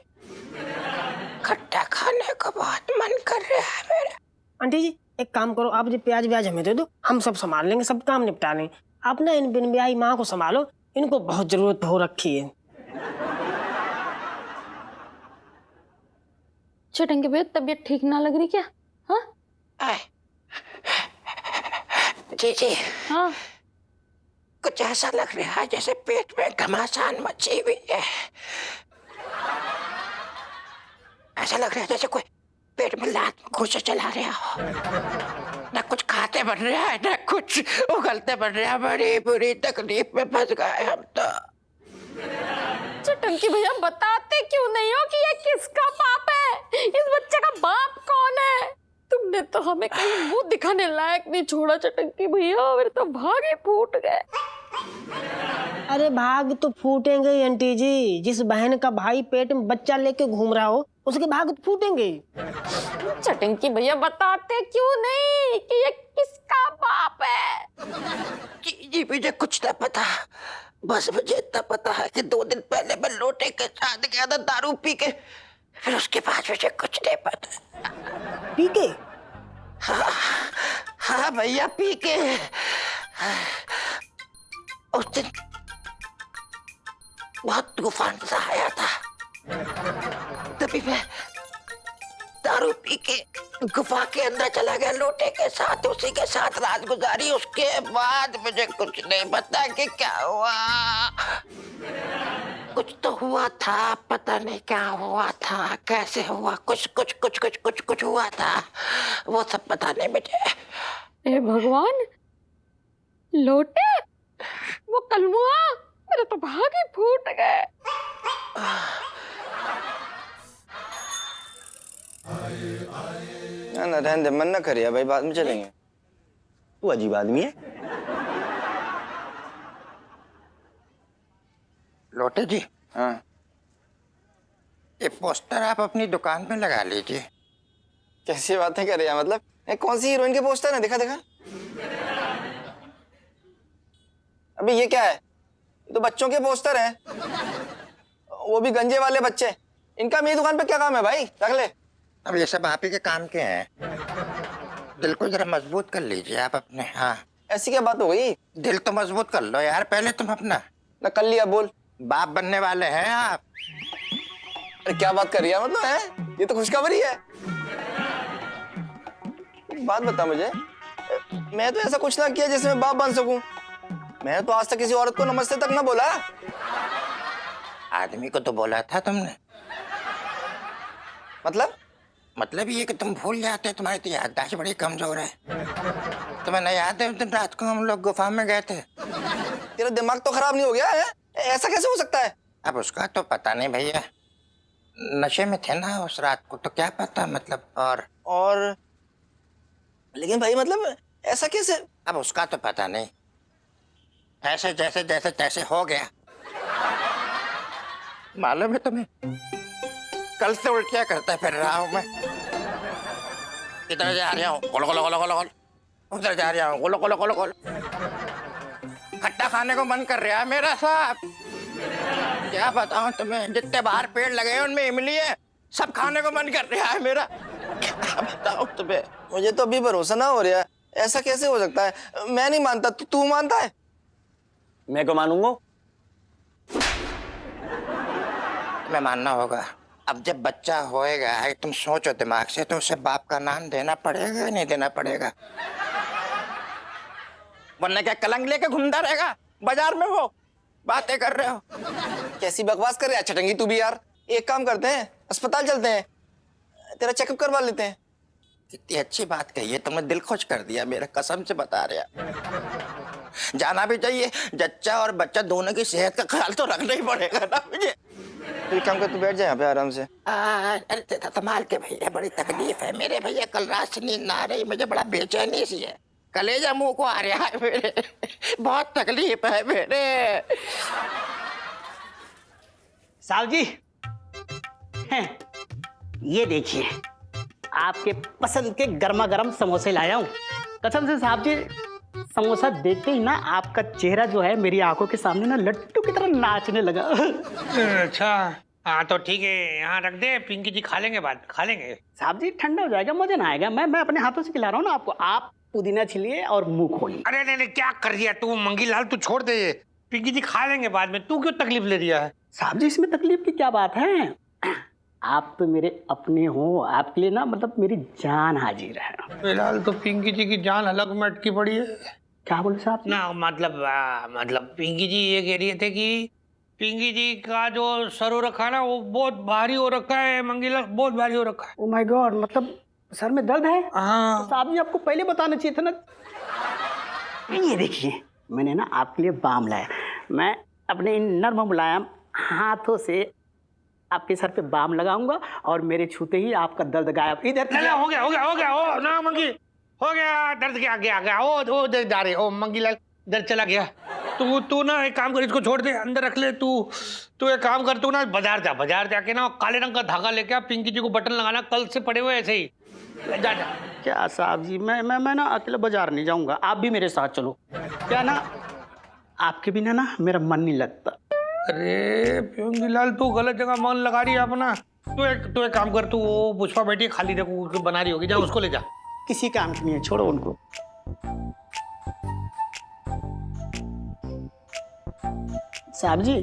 खट्टा खाने का बहुत मन कर रहा है मेरा। आंटी जी एक काम करो, आप जो प्याज व्याज हमें दे दो, हम सब संभाल लेंगे, सब काम निपटा लेंगे। आप ना इन बिन ब्याही माँ को संभालो, इनको बहुत जरूरत हो रखी है। चटंगे भैया तबीयत ठीक ना लग रही क्या? हाँ जी हाँ कुछ ऐसा लग रहा है जैसे पेट में घमासान मची हुई है। ऐसा लग रहा है जैसे कोई पेट में लात घुसे चला रहा हो। ना कुछ खाते बन रहा है ना कुछ उगलते बन रहा है। बड़ी बुरी तकलीफ में फंस गए हम तो। चटंकी भैया बताते क्यों नहीं हो कि ये किसका पाप है? इस बच्चे का बाप कौन है? तुमने तो हमें कहीं मुंह दिखाने लायक नहीं छोड़ा चटंकी भैया, मेरे तो भाग ही फूट गए। अरे भाग तो फूटेंगे ही आंटी जी, जिस बहन का भाई पेट में बच्चा लेके घूम रहा हो उसके भाग तो फूटेंगे। चटंकी भैया बताते क्यों नहीं कि ये किसका बाप है? जी मुझे कुछ ना पता, बस मुझे इतना पता है कि 2 दिन पहले मैं लोटे के साथ गया था दारू पी के, फिर उसके बाद मुझे कुछ नहीं पता। पी के? हाँ भैया पी के। उस दिन बहुत तूफान सा आया था, तभी मैं दारू पी के गुफा के अंदर चला गया लोटे के साथ, उसी के साथ रात गुजारी। उसके बाद मुझे कुछ नहीं पता कि क्या हुआ। कुछ तो हुआ था, पता नहीं क्या हुआ था, कैसे हुआ, कुछ हुआ था, वो सब पता नहीं मुझे। हे भगवान, लोटे, वो कलमुआ, मेरे तो भाग ही फूट गए। ना रहने दे, मन ना करिए भाई, बाद में चलेंगे। तू अजीब आदमी है। लोटे जी, हाँ, ये पोस्टर आप अपनी दुकान में लगा लीजिए। कैसी बातें कर रही है? मतलब ये कौन सी हीरोइन के पोस्टर है? दिखा दिखा। अभी ये क्या है? ये तो बच्चों के पोस्टर हैं, वो भी गंजे वाले बच्चे। इनका मेरी दुकान पे क्या काम है भाई? रख ले। अब ये सब आप ही के काम के हैं। दिल को जरा मजबूत कर लीजिए आप अपने। हाँ, ऐसी क्या बात हो गई? दिल तो मजबूत कर लो यार पहले तुम अपना। ना कर लिया, बोल। बाप बनने वाले हैं आप। अरे क्या बात कर रही है? मतलब है ये तो खुशखबरी है। बात बता मुझे, मैं तो ऐसा कुछ ना किया जिसमें बाप बन सकूं। मैंने तो आज तक किसी औरत को नमस्ते तक ना बोला। आदमी को तो बोला था तुमने। मतलब ये कि तुम भूल जाते हो, तुम्हारी तो याददाश्त बड़ी कमजोर है। तुम्हें नहीं याद है उस दिन रात को हम लोग गुफा में गए थे? तेरा दिमाग तो खराब नहीं हो गया है? ऐसा कैसे हो सकता है? अब उसका तो पता नहीं भैया, नशे में थे ना उस रात को, तो क्या पता मतलब। और लेकिन भाई मतलब ऐसा कैसे? अब उसका तो पता नहीं, ऐसे जैसे जैसे तैसे हो गया। मालूम है तुम्हें, कल से उल्टियां करता फिर रहा हूं मैं। इधर जा रहा हूँ गोल गोल गोल गोल गोल, उधर जा रहा हूँ गोल गोल गोल गोल। खट्टा खाने को मन कर रहा है मेरा साहब। क्या बताऊं तुम्हें, जितने बाहर पेड़ लगे हैं उनमें इमली है, सब खाने को मन कर रहा है मेरा। क्या बताऊं तुम्हें। मुझे तो अभी भरोसा ना हो रहा है, ऐसा कैसे हो सकता है? मैं नहीं मानता, तू मानता है? मैं क्यों मानूंगा? मैं मानना होगा। अब जब बच्चा होएगा, तुम सोचो दिमाग से, तो उसे बाप का नाम देना पड़ेगा नहीं देना पड़ेगा? वरना क्या कलंक लेके घूमता रहेगा बाजार में? वो बातें कर रहे हो। कैसी बकवास कर रहे हैं चटंगी तू भी यार। एक काम करते हैं, अस्पताल चलते हैं, तेरा चेकअप करवा लेते हैं। कितनी अच्छी बात कही है तुमने, दिल खुश कर दिया मेरा, कसम से बता रहा। जाना भी चाहिए, जच्चा और बच्चा दोनों की सेहत का ख्याल तो रखना ही पड़ेगा ना मुझे। एक काम कर, तू बैठ जा यहाँ पे आराम से। अरे संभाल के भैया, बड़ी तकलीफ है मेरे भैया, कल रात से नींद ना आ रही, मुझे बड़ा बेचैनी सी है, कलेजा मुंह को आ रहा है मेरे, बहुत तकलीफ है मेरे। साहब जी हैं, ये देखिए आपके पसंद के गर्मा गर्म समोसे लाया हूँ। कसम से साहब जी, समोसा देखते ही ना आपका चेहरा जो है मेरी आंखों के सामने ना लट्टू की तरह नाचने लगा। अच्छा हाँ तो ठीक है, यहाँ रख दे, पिंकी जी खा लेंगे, बाद में खा लेंगे। साहब जी ठंडा हो जाएगा, मजा ना आएगा। मैं अपने हाथों से खिला रहा हूँ ना आपको। आप पुदीना छिलिए और मुंह खोलिए। अरे नहीं क्या कर दिया तू मंगीलाल, तू छोड़ दे ये, पिंकी जी खा लेंगे बाद में, तू क्यों तकलीफ ले रहा है? साहब जी इसमें तकलीफ की क्या बात है, आप तो मेरे अपने हो, आपके लिए ना मतलब मेरी जान हाजिर है। फिलहाल तो पिंकी जी की जान अलग में अटकी पड़ी है। क्या बोले साहब जी? ना मतलब पिंकी जी ये कह रही थे कि पिंकी जी का जो सर हो रखा है ना, वो बहुत भारी हो रखा है मंगीलाल, बहुत भारी हो रखा है। ओह माय गॉड, मतलब सर में दर्द है? हाँ। तो साहब जी आपको पहले बताना चाहिए था ना। ये देखिए मैंने ना आपके लिए बाम लाया, मैं अपने इन नर्म मुलायम हाथों से आपके सर पे बाम लगाऊंगा और मेरे छूते ही आपका दर्द गायब। इधर हो गया ओ ना मंगी, हो गया दर्द, क्या गया ओ दर्द जा रहे, ओ मंगीलाल दर्द चला गया। तू ना एक काम कर, इसको छोड़ दे, अंदर रख ले। तू एक काम कर, तू ना बाजार जाके ना काले रंग का धागा लेके आ, पिंकी जी को बटन लगाना, कल से पड़े हुए ऐसे ही। जा। क्या साहब जी, मैं ना अकेले बाजार नहीं जाऊंगा, आप भी मेरे साथ चलो। क्या ना आपके बिना ना मेरा मन नहीं लगता। अरे पिंकीलाल तू गलत जगह मन लगा रही है अपना। तू एक काम कर, तू वो पुष्पा बैठी खाली देखो बना रही होगी, जा उसको ले जा। किसी काम की नहीं है, छोड़ो उनको। साहब जी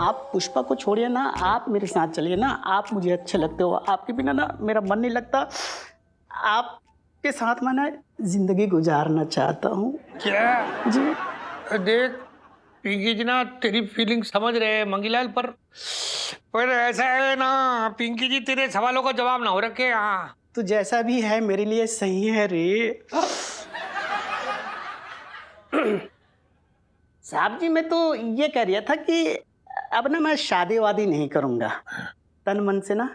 आप पुष्पा को छोड़िए ना, आप मेरे साथ चलिए ना, आप मुझे अच्छे लगते हो, आपके बिना ना मेरा मन नहीं लगता। आपके साथ मैं ना जिंदगी गुजारना चाहता हूँ। क्या जी देख पिंकी जी ना तेरी फीलिंग समझ रहे हैं मंगीलाल, पर ऐसा है ना पिंकी जी तेरे सवालों का जवाब ना हो रखे। हाँ तो जैसा भी है मेरे लिए सही है रे। साहब जी मैं तो ये कह रहा था कि अब ना मैं शादी वादी नहीं करूंगा, तन मन से ना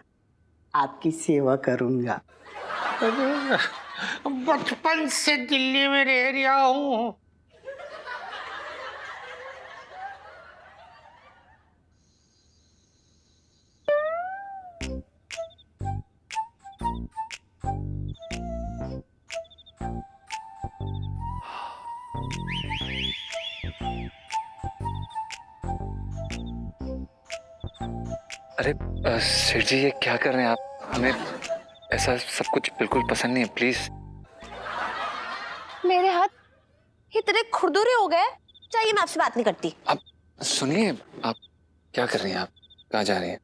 आपकी सेवा करूंगा। बचपन से दिल्ली में रह रहा हूँ। अरे सेठ जी ये क्या कर रहे हैं आप? हमें ऐसा सब कुछ बिल्कुल पसंद नहीं है, प्लीज। मेरे हाथ इतने खुरदुरे हो गए, चाहिए मैं आपसे बात नहीं करती। आप सुनिए, आप क्या कर रही हैं? आप कहाँ जा रही हैं?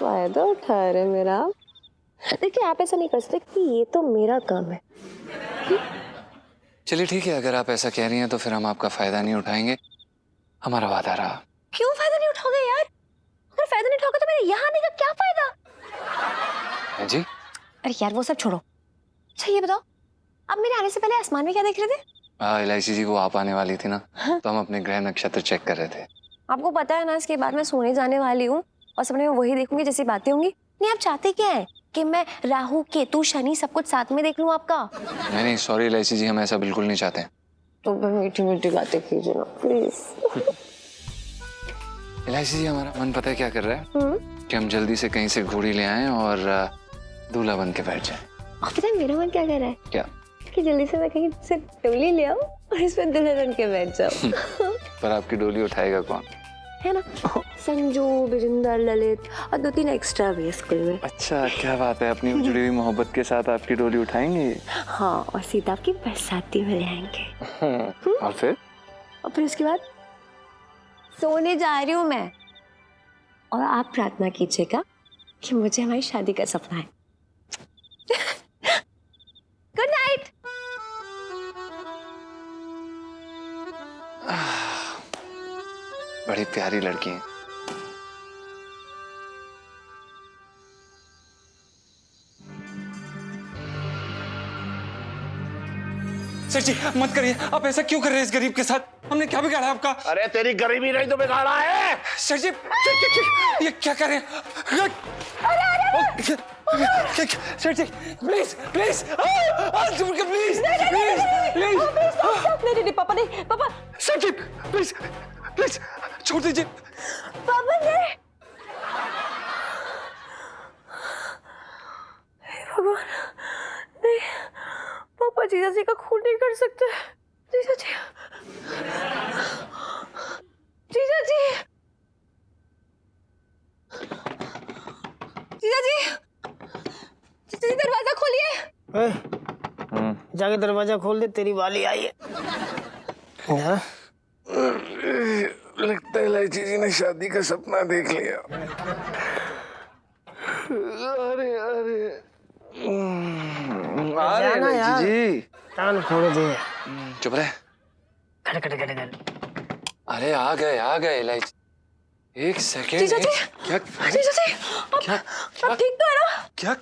फायदा उठा रहे मेरा। देखिए आप ऐसा नहीं कर सकते कि ये तो मेरा काम है। चलिए ठीक है, अगर आप ऐसा कह रही हैं तो फिर हम आपका फायदा नहीं उठाएंगे, हमारा वादा रहा। क्यों फायदा नहीं उठाओगे यार? अगर फायदा नहीं उठाओगे तो मेरे यहाँ आने का क्या फायदा? जी अरे यार वो सब छोड़ो। अच्छा ये बताओ, अब मेरे आने से पहले आसमान में क्या देख रहे थे? एलआईसी जी वो आप आने वाली थी ना, तो हम अपने ग्रह नक्षत्र चेक कर रहे थे। आपको पता है ना इसके बाद मैं सोने जाने वाली हूँ और सपने में वही देखूंगी जैसी बातें होंगी। नहीं आप चाहते क्या है कि मैं राहु केतु शनि सब कुछ साथ में देख लूं आपका? नहीं सॉरी एलआईसी जी, हम ऐसा बिल्कुल नहीं चाहते। तो मीठी मीठी बातें कीजिए ना प्लीज। एलआईसी जी हमारा मन पता है क्या कर रहा है कि हम जल्दी से कहीं से घोड़ी ले आएं और दूल्हा बन के बैठ जाएं। आप पता है मेरा मन क्या कर रहा है? क्या? कि जल्दी से मैं कहीं से डोली ले आऊं और इसमें दूल्हा बन के बैठ जाऊं। पर आपकी डोली उठाएगा कौन? है ना संजू, बिरिंदर, ललित और 2-3 एक्स्ट्रा भी है स्कूल में। अच्छा क्या बात है, अपनी जुड़ी हुई मोहब्बत के साथ आपकी डोली उठाएंगे? हाँ और सीधा आपकी बरसाती में ले आएंगे। और फिर उसके बाद सोने जा रही हूँ मैं और आप प्रार्थना कीजिएगा कि मुझे हमारी शादी का सपना है। Good night. बड़ी प्यारी लड़की है। सर जी मत करिए, आप ऐसा क्यों कर रहे हैं इस गरीब के साथ? हमने क्या बिगाड़ा आपका? अरे तेरी गरीबी नहीं तो बिगाड़ा है। सर जी ये क्या कर रहे हैं? Sir ji please please please please नहीं पापा नहीं पापा। सर जी प्लीज प्लीज छोड़ दीजिए। पापा नहीं। भगवान नहीं, पापा जीजा जी का खून नहीं कर सकते। जीजा जी, जीजा जी, जीजा जी, जीजा जी दरवाजा खोलिए। जाके दरवाजा खोल दे, तेरी वाली आई है। हाँ? लगता है एलआईसी जी ने शादी का सपना देख लिया। अरे अरे जाना यार। जी कान फोड़ दे। चुप रहे। खड़े खड़े खड़े खड़े। अरे आ गए एलआईसी। एक सेकेंड। जीजा जी, क्या जीजा जी, क्या आप ठीक तो है ना? क्या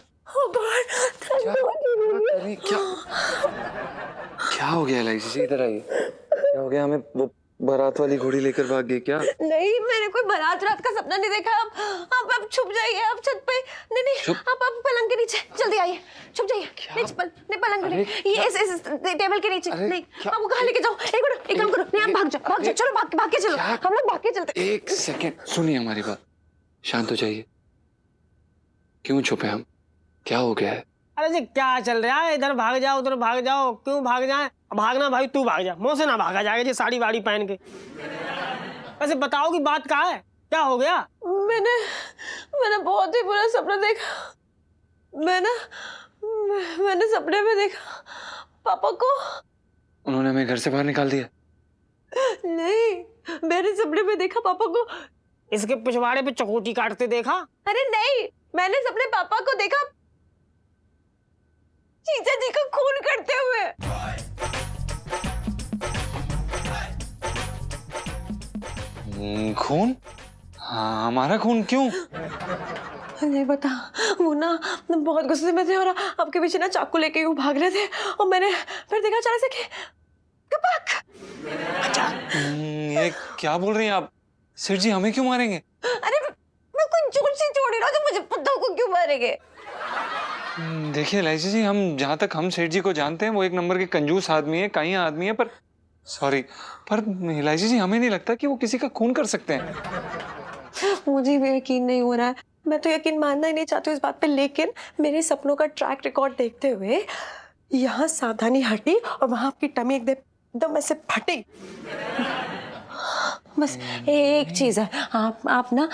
क्या हो गया एलआईसी जी? इधर आइए। क्या हो गया? हमें वो बारात वाली घोड़ी लेकर भाग गई क्या? नहीं मैंने कोई बारात रात का सपना नहीं देखा। आप छुप जाइए, आप छत पे। नहीं आप पलंग के नीचे जल्दी आइए, छुप जाइए। नहीं पलंग के नीचे, ये इस टेबल के नीचे। नहीं आप वो कहाँ लेके जाओ? एक काम करो, नहीं आप भाग जाओ, चलो भाग के चलो, हम लोग भाग के चलते। एक सेकेंड सुनिए हमारी बात, शांत हो जाइए। क्यों छुपे हम? क्या हो गया है? अरे जी क्या चल रहा है? इधर भाग जाओ उधर भाग जाओ, क्यों भाग जाए? भागना भाई तू भाग जा, मुंह से ना भागा जाएगा जी साड़ी वाड़ी पहन के। वैसे बताओ कि बात कहाँ है, क्या हो गया? मैंने बहुत ही बुरा सपना देखा। मैंने सपने में देखा पापा को। उन्होंने हमें घर से बाहर निकाल दिया? नहीं, मैंने सपने में देखा पापा को। इसके पिछवाड़े पे चकोटी काटते देखा? अरे नहीं, मैंने सपने पापा को देखा जीजा जी का खून करते हुए। खून? हाँ, हमारा खून क्यों? नहीं बता, वो ना बहुत गुस्से में थे और आपके पीछे ना चाकू लेके वो भाग रहे थे और मैंने फिर देखा अचानक से कि कपक। ये क्या बोल रही हैं आप? सेठ जी हमें क्यों मारेंगे? अरे मैं कोई जोर से छोड़ रहा हूँ तो मुझे पता को क्यों मारेंगे? देखिए एलाइजा जी, हम जहाँ तक हम सेठ जी को जानते हैं वो एक नंबर के कंजूस आदमी है, काइया आदमी है, पर सॉरी, पर एलाइजा जी हमें नहीं लगता कि वो किसी का खून कर सकते हैं। मुझे भी यकीन नहीं हो रहा है, मैं तो यकीन मानना ही नहीं चाहती हूँ इस बात पे, लेकिन मेरे सपनों का ट्रैक रिकॉर्ड देखते हुए यहाँ सावधानी हटी और वहां आपकी टमी एकदम ऐसे फटी। बस एक चीज है, आप ना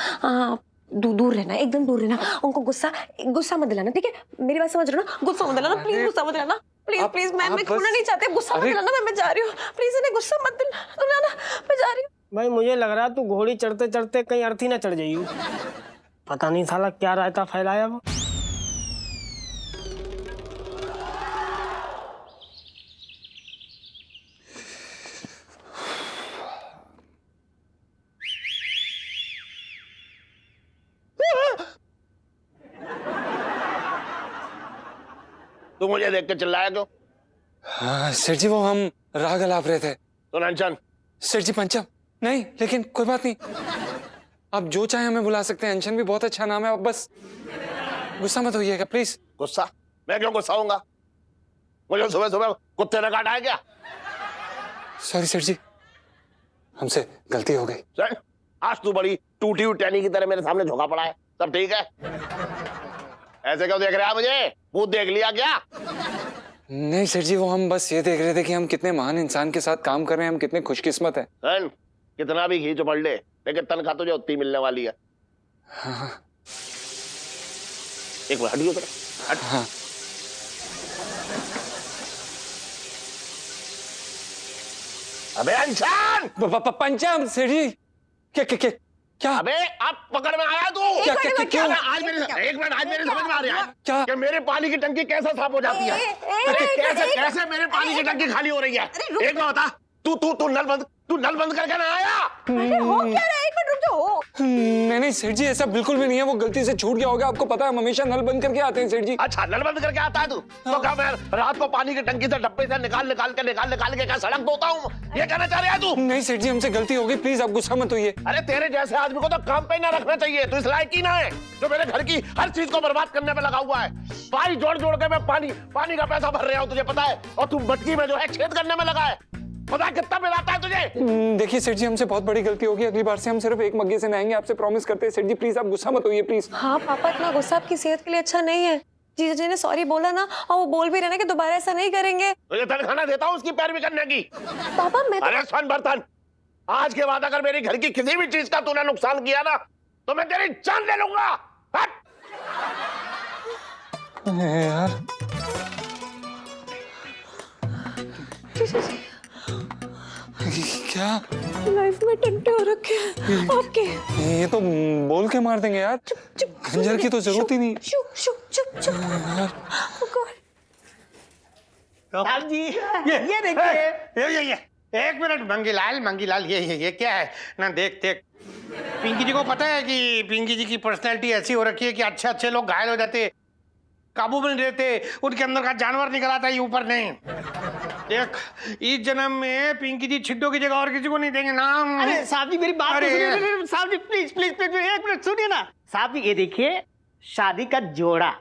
दूर रहना, एकदम दूर रहना, उनको गुस्सा मत दिलाना, ठीक है? मेरी बात समझ रहे हो ना? गुस्सा मत दिलाना, प्लीज गुस्सा मत दिलाना, प्लीज मैं खोना नहीं चाहती, गुस्सा मत दिलाना, मैं जा रही हूँ, प्लीज इन्हें गुस्सा मत दिलाना, मैं जा रही हूँ। भाई मुझे लग रहा है तू घोड़ी चढ़ते चढ़ते कहीं अर्थी ना चढ़ जाइयो। पता नहीं साला क्या रायता फैलाया वो। तू मुझे देख के चिल्लाया क्यों? हाँ सेठ जी, वो हम राग अलाप रहे थे। तो अंशन? सेठ जी पंचम नहीं, लेकिन कोई बात नहीं, आप जो चाहे हमें बुला सकते हैं, अंशन भी बहुत अच्छा नाम है, आप बस गुस्सा मत होइएगा प्लीज। गुस्सा? मैं क्यों गुस्सा होऊंगा? मुझे सुबह सुबह कुत्ते ने काटा है क्या? सॉरी सेठ जी, हमसे गलती हो गई। सर, आज तू बड़ी टूटी हुई टहनी की तरह मेरे सामने झोंका पड़ा है, सब ठीक है? ऐसे क्यों देख रहे हैं मुझे? भूत देख लिया क्या? नहीं सेठ जी, वो हम बस ये देख रहे थे कि हम कितने महान इंसान के साथ काम कर रहे हैं, हम कितने खुशकिस्मत हैं। सन, कितना भी खींच पड़ ले, लेकिन तनख्वाह तुझे उतनी मिलने वाली है। हाँ। एक बार हटियो जरा, हट। हाँ। अबे अंशन! पंचम सेठ जी, क्या? अबे अब पकड़ में आया तू? क्या क्यों? आज मेरे समझ में आ रहा है क्या? कि मेरे पानी की टंकी कैसे साफ हो जाती है? कैसे मेरे पानी की टंकी खाली हो रही है? एक बात बता, तू नल बंद करके ना आया? अरे हो क्या रहा है? एक मिनट रुक जाओ। नहीं सेठ जी, ऐसा बिल्कुल भी नहीं है, वो गलती से छूट गया होगा, आपको पता है हम हमेशा नल बंद करके आते हैं सेठ जी। अच्छा, नल बंद करके आता है तू? तो क्या मैं रात को पानी की टंकी से डब्बे से निकाल के क्या सड़क धोता हूँ? ये कहना चाह रहा है तू? नहीं सेठ जी, हमसे गलती हो गई, प्लीज आप गुस्सा मत होइए। अरे तेरे जैसे आदमी को तो काम पे ना रखना चाहिए, तू इस लायक ही ना है जो मेरे घर की हर चीज को बर्बाद करने पे लगा हुआ है। पानी जोड़ के मैं पानी का पैसा भर रहा हूँ, तुझे पता है, और तू मटकी में जो है छेद करने में लगा है। पता कितना बिल आता है तुझे? देखिए सेठ जी, हमसे बहुत बड़ी गलती होगी, अगली बार से हम सिर्फ एक मग्गे से नहाएंगे, आपसे प्रॉमिस करते हैं सेठ जी, प्लीज आप गुस्सा मत होइए प्लीज। हाँ पापा, इतना गुस्सा आपकी सेहत के लिए अच्छा नहीं है। जीजा जी ने सॉरी बोला ना, और वो बोल भी रहे ना कि दोबारा ऐसा नहीं करेंगे। तुझे तनख्वाह देता हूँ उसकी पैरवी करने की। पापा मैं अरे सुन बर्तन, आज के बाद अगर मेरी घर की किसी भी चीज का तूने नुकसान किया ना, तो मैं तेरी जान ले लूंगा। हट! यार क्या लाइफ में टंटे हो रखे हैं आपके। ये तो बोल के मार देंगे यार, खंजर की तो जरूरत ही नहीं। चुप साहब जी, ये देखिए। ये एक मिनट, मंगीलाल ये क्या है ना? देख पिंकी जी को पता है कि पिंकी जी की पर्सनैलिटी ऐसी हो रखी है कि अच्छे लोग घायल हो जाते, काबू में नहीं रहते, उनके अंदर का जानवर निकल आता है, ऊपर नहीं। देख, इस जन्म में पिंकी जी छिड्डों की जगह और किसी को नहीं देंगे नाम। अरे साहब जी मेरी बात तो सुनिए। साहब जी प्लीज एक मिनट सुनिए ना। साहब जी ये देखिए, शादी का जोड़ा,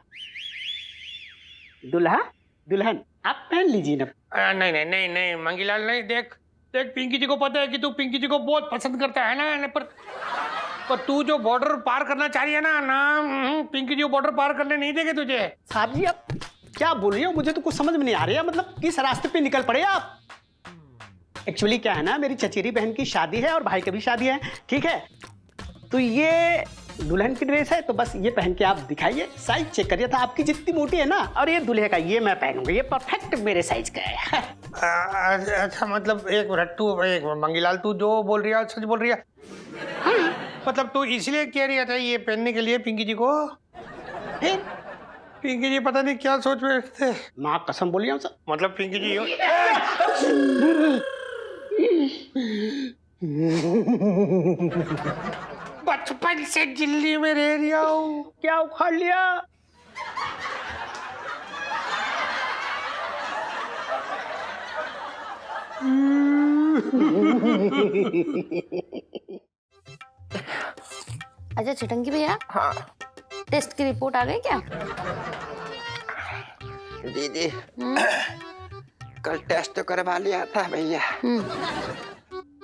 दुल्हा दुल्हन आप पहन लीजिए ना। नहीं मंगीलाल नहीं। देख पिंकी जी को पता है कि तू पिंकी जी को बहुत पसंद करता है ना, पर तू जो बॉर्डर पार करना चाह रही है ना, पिंकी जी वो बॉर्डर पार करने नहीं देंगे तुझे। साहब जी आप क्या बोल रही हो? मुझे तो कुछ समझ में नहीं आ रही है, मतलब किस रास्ते पे निकल पड़े आप? एक्चुअली क्या है ना, मेरी चचेरी बहन की शादी है और भाई की भी शादी है, ठीक है? तो ये दुल्हन की ड्रेस है तो बस ये पहन के आप दिखाइए, साइज चेक करिए था आपकी जितनी मोटी है ना, और ये दूल्हे का ये मैं पहनूंगा, ये परफेक्ट मेरे साइज का है। अच्छा मतलब एक मिनट, तू एक मंगीलाल, तू जो बोल रही है सच बोल रही है? मतलब तू इसलिए कह रही था ये पहनने के लिए पिंकी जी को? फिर पिंकी जी पता नहीं क्या सोच रहे थे। माँ कसम बोलिए हम सब। मतलब पिंकी जी बचपन से दिल्ली में रह रही हूँ, क्या उखाड़ लिया? अच्छा छटंगी भैया, हाँ टेस्ट की रिपोर्ट आ गई क्या? दीदी, कल टेस्ट तो करवा लिया था भैया,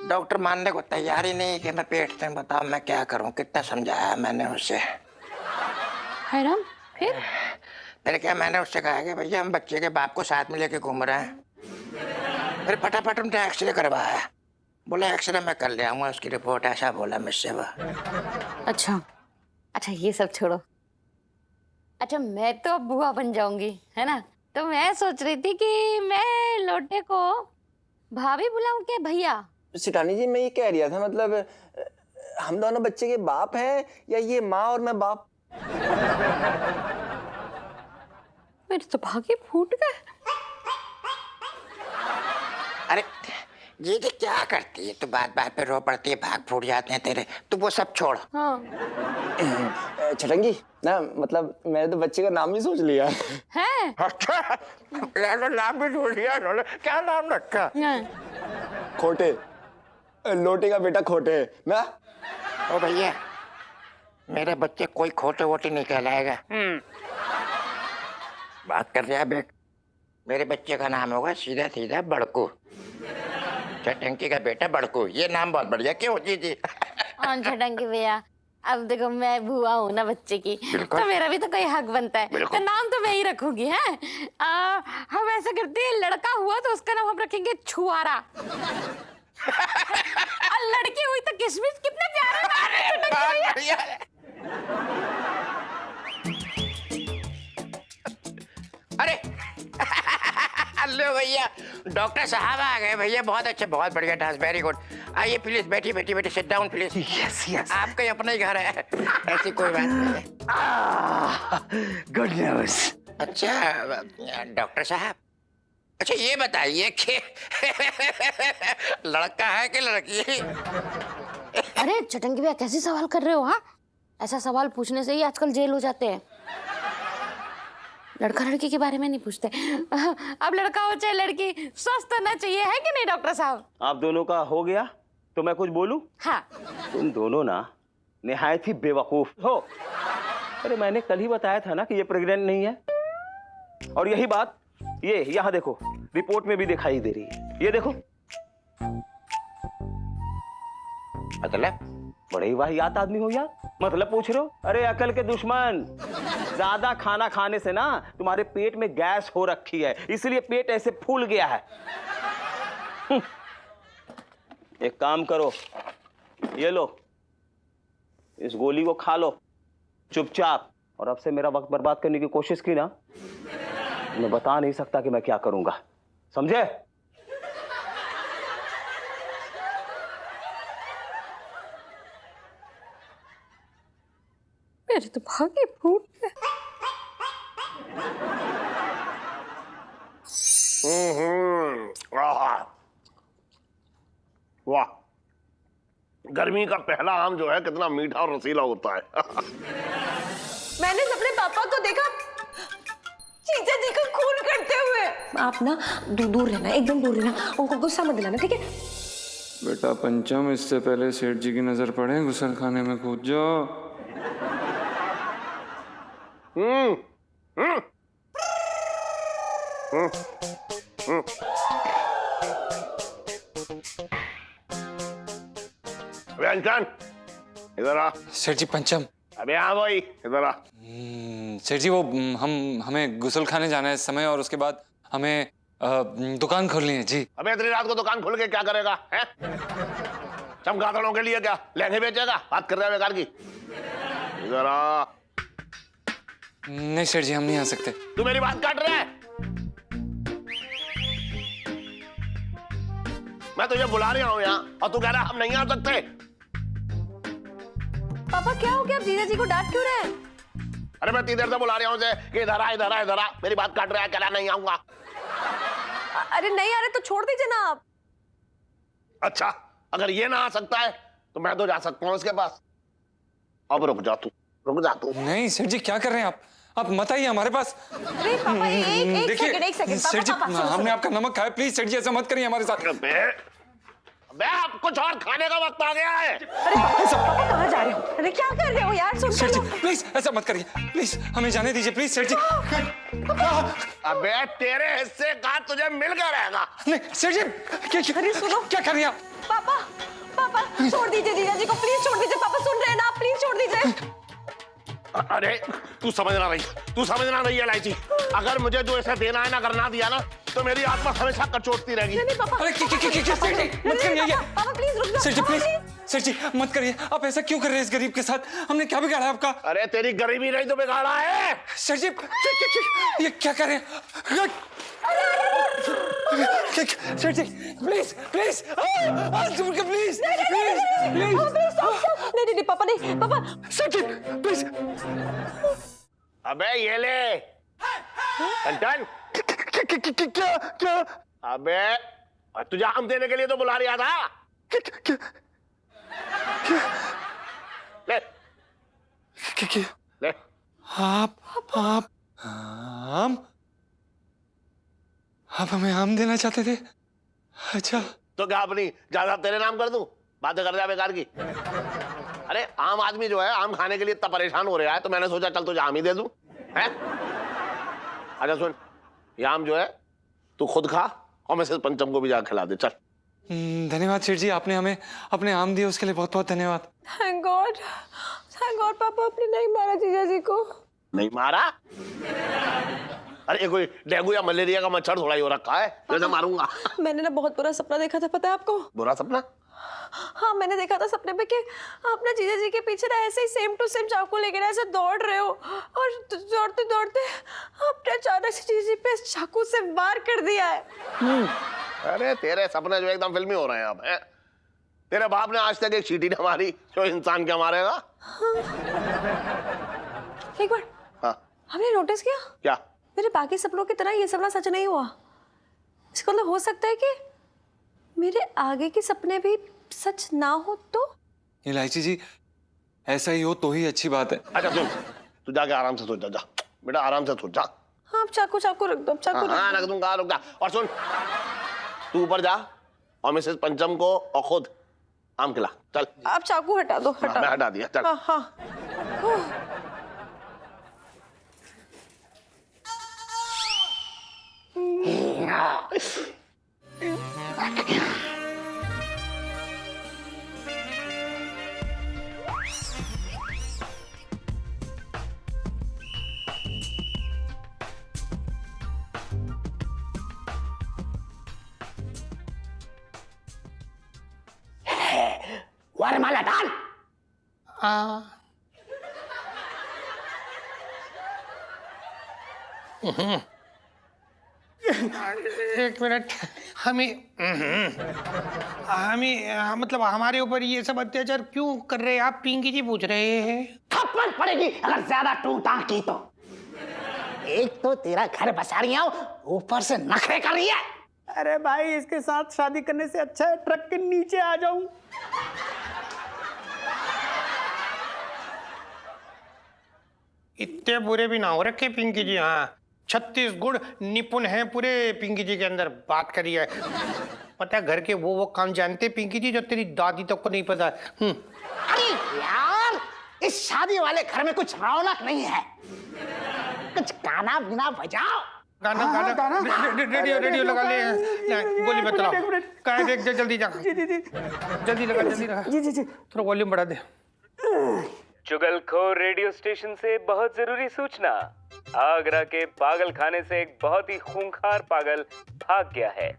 डॉक्टर मानने को तैयार ही नहीं कि मैं पेट में, बताओ मैं क्या करूं, कितना समझाया मैंने उसे। है राम, फिर क्या मैंने उससे कहा कि भैया हम बच्चे के बाप को साथ में लेके घूम रहे हैं। फिर फटाफट उनने एक्सरे करवाया, बोला एक्सरे मैं कर ले आऊंगा, उसकी रिपोर्ट ऐसा बोला मुझसे वो। अच्छा अच्छा ये सब छोड़ो। अच्छा मैं तो अब बुआ बन जाऊंगी, है ना? तो मैं सोच रही थी कि मैं लोटे को भाभी बुलाऊं क्या भैया? सिटानी जी, मैं ये कह रहा था, मतलब हम दोनों बच्चे के बाप हैं या ये माँ और मैं बाप? मेरे तो भागे फूट गए। अरे ये तो क्या करती है, तू बात बात पे रो पड़ती है, भाग फूट जाते हैं तेरे, तू वो सब छोड़। हाँ। छटंगी ना, मतलब मैंने तो बच्चे का नाम ही सोच लिया है। अच्छा नाम भी सोच लिया उन्होंने, क्या नाम रखा? खोटे, लोटे का बेटा खोटे ना। ओ भैया, मेरे बच्चे कोई खोटे वोटे नहीं कहलाएगा। बात कर रहा है बेट, मेरे बच्चे का नाम होगा सीधा सीधा बड़कू, छटंकी का बेटा बड़कू। ये नाम बहुत बढ़िया, क्यों जी? हाँ छटंकी भैया, अब देखो मैं बुआ हूँ ना बच्चे की, तो मेरा भी तो कोई हक बनता है, तो नाम तो मैं ही रखूंगी। है हम ऐसा करते हैं, लड़का हुआ तो उसका नाम हम रखेंगे छुआरा, और लड़की हुई तो किशमिश। कितने प्यारे नाम है छटंकी भैया। अरे हेलो भैया, डॉक्टर साहब आ गए भैया, बहुत अच्छे, बहुत बढ़िया डांस, वेरी गुड। आइए प्लीज, बैठिए बैठिए बैठिए, sit down please. Yes yes, आपका ही अपना ही घर है, ऐसी कोई बात नहीं है। Good news. अच्छा डॉक्टर साहब, अच्छा ये बताइए कि लड़का है कि लड़की? अरे छटंकी भैया कैसे सवाल कर रहे हो? हाँ, ऐसा सवाल पूछने से ही आजकल जेल हो जाते हैं। लड़का लड़की के बारे में नहीं पूछते। अब लड़का हो चाहे लड़की, स्वस्थ होना चाहिए, है कि नहीं डॉक्टर साहब? आप दोनों का हो गया तो मैं कुछ बोलूं? हाँ। तुम दोनों ना निहायत ही बेवकूफ हो। अरे मैंने कल ही बताया था ना कि ये प्रेग्नेंट नहीं है, और यही बात ये यहाँ देखो रिपोर्ट में भी दिखाई दे रही है। ये देखो, मतलब बड़े ही वाहियात आदमी हो यार, मतलब पूछ रहे हो? अरे अकल के दुश्मन, ज्यादा खाना खाने से ना तुम्हारे पेट में गैस हो रखी है, इसलिए पेट ऐसे फूल गया है। एक काम करो, ये लो, इस गोली को खा लो चुपचाप, और अब से मेरा वक्त बर्बाद करने की कोशिश की ना, मैं बता नहीं सकता कि मैं क्या करूंगा, समझे? मेरे तो भागे फूट गए। वाह, गर्मी का पहला आम जो है कितना मीठा और रसीला होता है। मैंने अपने पापा को देखा जीजा जी को खून करते हुए। आप ना दूर रहना, एकदम दूर रहना, उनको गुस्सा मत दिलाना, ठीक है? बेटा पंचम, इससे पहले सेठ जी की नजर पड़े गुसल खाने में कूद जाओ। व्यंजन इधर आ। सेठ जी पंचम। अबे आ भाई, इधर आ। सेठ जी वो हमें गुसल खाने जाना है इस समय, और उसके बाद हमें दुकान खोलनी है जी। अबे इतनी रात को दुकान खोल के क्या करेगा? हैं? चमगादड़ों के लिए क्या लहंगे बेचेगा? बात कर रहा है बेकार की। इधर आ। नहीं सेठ जी, हम नहीं आ सकते। तू मेरी बात काट रहा है? मैं तुझे बुला रहा हूँ यहाँ और तू कह रहा है हम नहीं आ सकते। पापा क्या हो गया, आप जीजा जी को डांट क्यों रहे हैं? अरे मैं इधर से बुला रहा हूँ उसे कि इधर आ इधर आ इधर आ। मेरी बात काट रहा है, कह रहा नहीं आऊंगा। अरे नहीं आ रहे तो छोड़ दीजिए ना आप। अच्छा, अगर ये ना आ सकता है तो मैं तो जा सकता हूँ उसके पास। अब रुक जा तू, रुक जा तू। नहीं सेठ जी, क्या कर रहे हैं आप मत आइए हमारे पास। अरे पापा एक सेकंड सेठ जी, हमने आपका नमक खाया, प्लीज सेठ जी ऐसा मत करिए हमारे साथ। बे अब कुछ और खाने का वक्त आ गया है। अरे पापा कहाँ जा रहे हो? अरे क्या कर रहे हो यार, सुन सेठ जी प्लीज ऐसा मत करिए, प्लीज हमें जाने दीजिए प्लीज सेठ जी। अबे तेरे हिस्से का तुझे मिल गया रहेगा। नहीं सेठ जी, अरे सुनो, क्या कर रही हैं आप? पापा छोड़ दीजिए जीजा जी को, प्लीज छोड़ दीजिए। पापा सुन रहे हैं ना, आप प्लीज छोड़ दीजिए। अरे तू समझ ना रही है इलायची। अगर मुझे जो ऐसा देना है ना, अगर ना दिया ना तो मेरी आत्मा हमेशा कचोटती रहेगी। नहीं पापा, अरे क्या सेठ जी मत करिए। पापा प्लीज रुक जाओ। सेठ जी प्लीज, सेठ जी मत करिए। आप ऐसा क्यों कर रहे हैं इस गरीब के साथ? हमने क्या बिगाड़ा है आपका? अरे तेरी गरीबी नहीं तो बिगाड़ा है। सेठ जी ये क्या कर रहे हैं? सेठ जी प्लीज प्लीज प्लीज नहीं पापा, नहीं पापा। सेठ जी प्लीज। अबे ये ले टन। क्या? अबे तुझे आम देने के लिए तो बुला रहा था। ले ले। आप हमें आम देना चाहते थे? अच्छा तो क्या अपनी ज्यादा तेरे नाम कर दूं? बातें कर रहा बेकार की। अरे आम आदमी जो है आम खाने के लिए इतना परेशान हो रहा है तो मैंने सोचा चल तुझे आम ही दे दूं। है? अच्छा सुन, ये आम जो है तू खुद खा और मिसेस पंचम को भी जाकर खिला दे। चल। धन्यवाद सेठ जी, आपने हमें अपने आम दिए उसके लिए बहुत बहुत धन्यवाद। थैंक गॉड पापा आपने नहीं मारा जीजा जी को। नहीं मारा? अरे कोई डेंगू या मलेरिया का मच्छर थोड़ा ही हो रखा है जैसे मारूंगा। मैंने ना बहुत बुरा सपना देखा था, पता है आपको? बुरा सपना? हाँ मैंने देखा था सपने में कि आप ना जीजा जी के पीछे ना ऐसे ही सेम टू सेम चाकू लेकर ऐसे दौड़ रहे हो और दौड़ते दौड़ते आपने अचानक से जीजा जी पे चाकू से वार कर दिया है। अरे तेरे सपने जो एकदम फिल्मी हो रहे हैं अब। तेरे बाप ने आज तक एक चींटी न मारी जो इंसान क्या मारेगा। एक बार हाँ हमने नोटिस किया क्या? मेरे बाकी सपनों की तरह ये सपना सच नहीं हुआ। इसका मतलब हो सकता है कि मेरे आगे के सपने भी सच ना हो तो? इलायची जी ऐसा ही हो तो ही अच्छी बात है। अच्छा सुन, तू जाके आराम से सो जा। जा बेटा आराम से सो जा। हाँ चाकू रख दो, चाकू हाँ रख दूंगा, रुक जा। और सुन, तू ऊपर जा और मिसेस पंचम को और खुद आम खिला। चल आप चाकू हटा दो। मैं हटा दिया। चल। हाँ वरमाला डाल। एक मिनट, मतलब हमारे ऊपर ये सब अत्याचार क्यों कर रहे हैं आप? पिंकी जी पूछ रहे हैं। थप्पड़ पड़ेगी अगर ज्यादा टूटा की तो। एक तो तेरा घर बसा रही हूं, ऊपर से नखरे कर रही है। अरे भाई इसके साथ शादी करने से अच्छा है ट्रक के नीचे आ जाऊं। इतने बुरे भी ना हो रखे पिंकी जी। हाँ 36 गुण निपुण हैं पूरे पिंकी जी के अंदर। बात करी है, पता है घर के वो काम जानते पिंकी जी जो तेरी दादी तक को नहीं पता। अरे यार इस शादी वाले घर में कुछ रौनक नहीं है। कुछ गाना बिना बजाओ। रेडियो लगा ले। गोली मत चलाओ। कहाँ देख जल्दी जा। जल्दी लगा। थोड़ा वॉल्यूम बढ़ा दे। चुगलखोर रेडियो स्टेशन से बहुत जरूरी सूचना। आगरा के पागल खाने से एक बहुत ही खूंखार पागल भाग गया है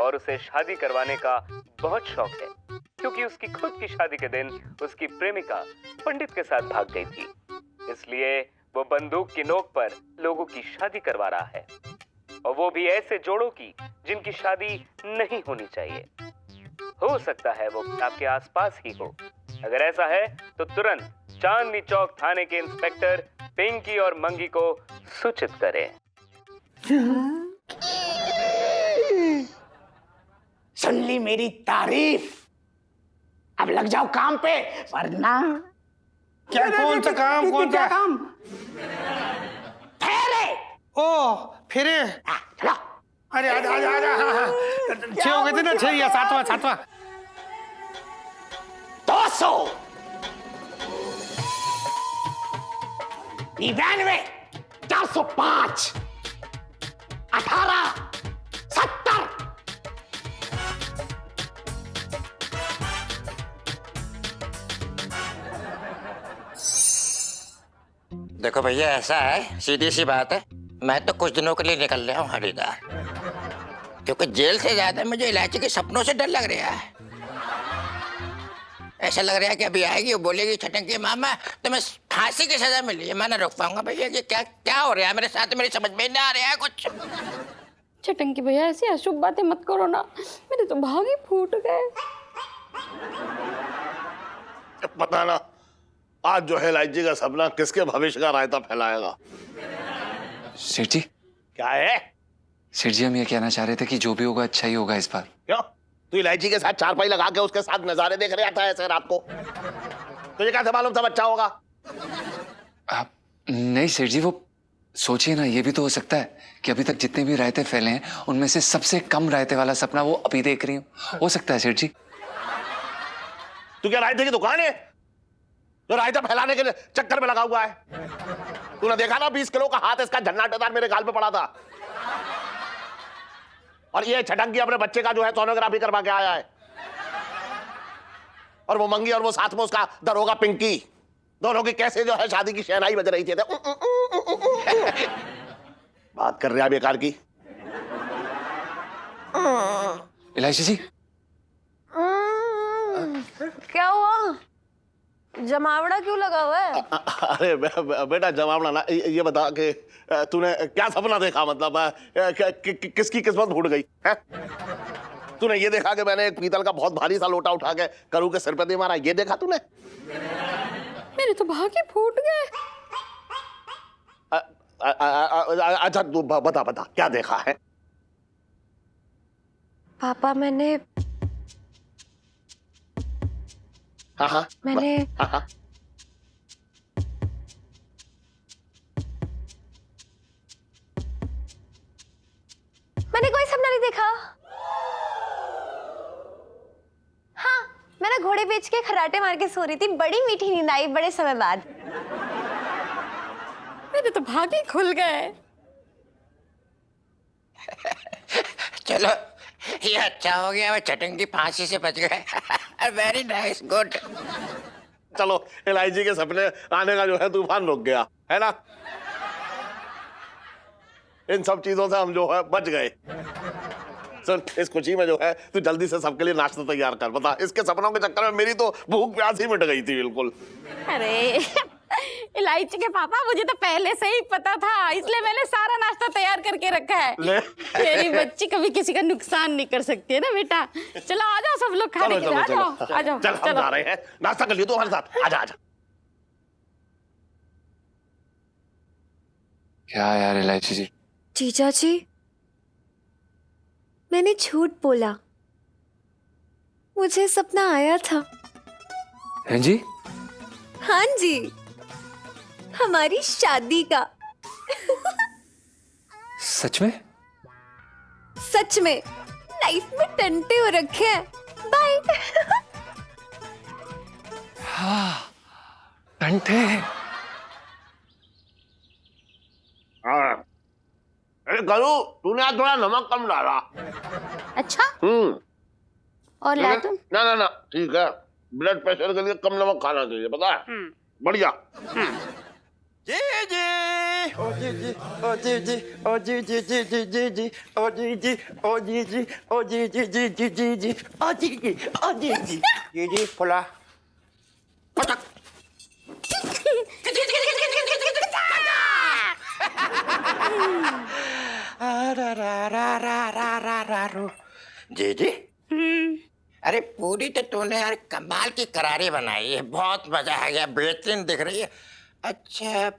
और उसे शादी करवाने का बहुत शौक है, क्योंकि उसकी खुद की शादी के दिन उसकी प्रेमिका पंडित के साथ भाग गई थी। इसलिए वो बंदूक की नोक पर लोगों की शादी करवा रहा है, और वो भी ऐसे जोड़ों की जिनकी शादी नहीं होनी चाहिए। हो सकता है वो आपके आसपास ही हो। अगर ऐसा है तो तुरंत चांदनी चौक थाने के इंस्पेक्टर पिंकी और मंगी को सूचित करें। सुन ली मेरी तारीफ, अब लग जाओ काम पे, वरना क्या कौन सा काम, कौन सा काम? ठहरे। ओ फिर चलो। अरे आजा आजा आजा, छह हो गए थे ना, 6 या 7वां 200 99 405 18 70। देखो भैया, ऐसा है, सीधी सी बात है, मैं तो कुछ दिनों के लिए निकल रहा हूँ हरिद्वार, क्योंकि जेल से ज्यादा मुझे इलायची के सपनों से डर लग रहा है। ऐसा लग रहा है कि अभी आएगी, वो बोलेगी छटंकी मामा तुम्हें फांसी की सजा मिली है, मैं ना रोक पाऊंगा। भैया ये क्या क्या हो रहा है मेरे साथ, मेरी समझ में नहीं आ रहा है कुछ। चटंकी भैया ऐसी अशुभ बातें मत करो ना, मेरे तो भाग ही फूट गए। पता ना आज जो है इलायची का सपना किसके भविष्य का रायता फैलाएगा। सेठ जी, क्या है? सेठ जी हम ये कहना चाह रहे थे कि जो भी होगा अच्छा ही होगा इस बार। क्यों? तू इलायची के साथ चारपाई लगा के उसके साथ नजारे देख रहे आता है ऐसे रात को? तुझे कैसे मालूम सब अच्छा होगा? आप नहीं सेठ जी, वो सोचिए ना, ये भी तो हो सकता है कि अभी तक जितने भी रायते फैले हैं उनमें से सबसे कम रायते वाला सपना वो अभी देख रही हो सकता है सेठ जी। तू क्या रायते की दुकान है जो रायता फैलाने के चक्कर में लगा हुआ है? तूने देखा ना 20 किलो का हाथ इसका झन्नाटेदार मेरे गाल पे पड़ा था, और ये छटंकी अपने बच्चे का जो है सोनोग्राफी करवा के आया है, और वो मंगी और वो साथ में उसका दरोगा पिंकी, दोनों की कैसे जो है शादी की शहनाई बज रही थी। बात कर रहे हैं बेकार की। इलायची जी, क्या हुआ? जमावड़ा क्यों लगा हुआ है? अरे बेटा जमावड़ा ना, ये बता कि तूने क्या सपना देखा, मतलब किसकी किस्मत फूट गई है? तूने ये देखा कि मैंने एक पीतल का बहुत भारी सा लोटा उठा के करू के सिर पे दे मारा, ये देखा तूने? मेरे तो भाग ही फूट गए। अच्छा तू बता बता क्या देखा है? पापा मैंने हाँ मैंने हाँ मैंने कोई सपना नहीं देखा। हाँ, मैं ना घोड़े बेच के खराटे मार के सो रही थी, बड़ी मीठी नींद आई बड़े समय बाद। मेरे तो भाग ही खुल गए। चलो ये अच्छा हो गया, मैं चटंकी फांसी से बच गए। Very nice, good. चलो इलायची के सपने आने का जो है तूफान रुक गया है ना। इन सब चीजों से हम जो है बच गए। सुन, इस खुशी में जो है तू जल्दी से सबके लिए नाश्ता तैयार कर। बता, इसके सपनों के चक्कर में मेरी तो भूख प्यास ही मिट गई थी बिल्कुल। अरे इलायची के पापा, मुझे तो पहले से ही पता था, इसलिए मैंने सारा नाश्ता तैयार करके रखा है। मेरी बच्ची कभी किसी का नुकसान नहीं कर सकती है ना बेटा। चलो आ जाओ सब लोग खाने के लिए, आ जाओ आ जाओ। चल हम जा रहे हैं, नाश्ता कर लियो तू हमारे साथ, आजा आजा। क्या यार इलायची जी? जीजा जी, मैंने झूठ बोला, मुझे सपना आया था। हैं जी? हाँ जी, हमारी शादी का। सच में? सच में, लाइफ में टंटे हो रखे हैं। बाय। हाँ, टंटे। हाँ, अरे करू, तूने आज थोड़ा नमक कम डाला। अच्छा, और ला तुम? ना ना ना, ठीक है, ब्लड प्रेशर के लिए कम नमक खाना चाहिए, पता है? बढ़िया। जी जी, ओ जी जी, ओ जी जी, ओ जी जी जी जी जी जी, ओ जी जी, ओ जी जी, ओ जी जी जी जी जी जी, ओ जी जी, ओ जी जी, जी जी फुला। जी जी। अरे पूरी तो तूने यार कमाल की करारी बनाई है, बहुत मजा आ गया, बेहतरीन दिख रही है। अच्छा,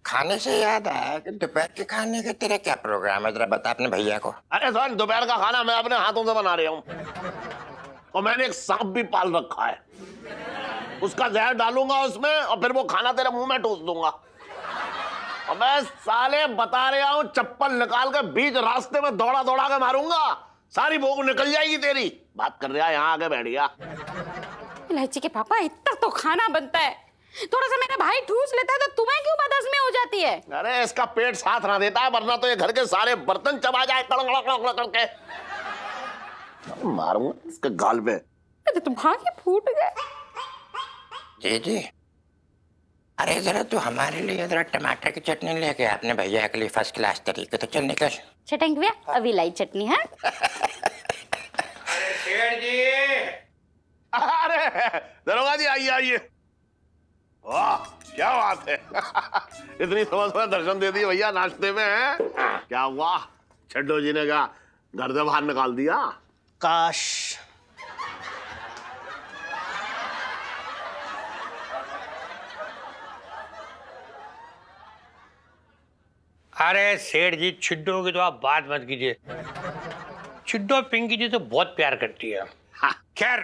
खाने से याद आया कि दोपहर के खाने का तेरा क्या प्रोग्राम है, जरा बता अपने भैया को। अरे सर, दोपहर का खाना मैं अपने हाथों से बना रहा हूँ, और मैंने एक सांप भी पाल रखा है। उसका जहर डालूंगा उसमें और फिर वो खाना तेरे मुंह में ठूस दूंगा। और मैं साले बता रहा हूँ, चप्पल निकाल के बीच रास्ते में दौड़ा दौड़ा के मारूंगा, सारी भूख निकल जाएगी तेरी। बात कर रहा है, यहाँ आके बैठ गया। इलायची के पापा, इतना तो खाना बनता है, थोड़ा सा मेरा भाई ठूस लेता है तो तुम्हें क्यों बदहजमी हो जाती है? अरे इसका पेट साथ ना देता है, वरना तो ये घर के सारे बर्तन चबा जाए कड़क करके। मारूंगा इसके गाल पे। तो भागे फूट गए। जी जी। अरे जरा तू हमारे लिए जरा टमाटर की चटनी लेके अपने भैया के लिए फर्स्ट क्लास तरीके तो चल निकल। चटेंगे भैया, अभी लाई चटनी है। अरे शेर जी, अरे दरोगा जी, आइए आइए। वाह क्या बात है। इतनी सुबह सुबह दर्शन दे दिए भैया, नाश्ते में है क्या हुआ? छड्डो जी ने क्या घर से बाहर निकाल दिया? काश। अरे सेठ जी, छिड्डो की तो आप बात मत कीजिए। छिड्डो पिंकी जी से बहुत प्यार करती है। खैर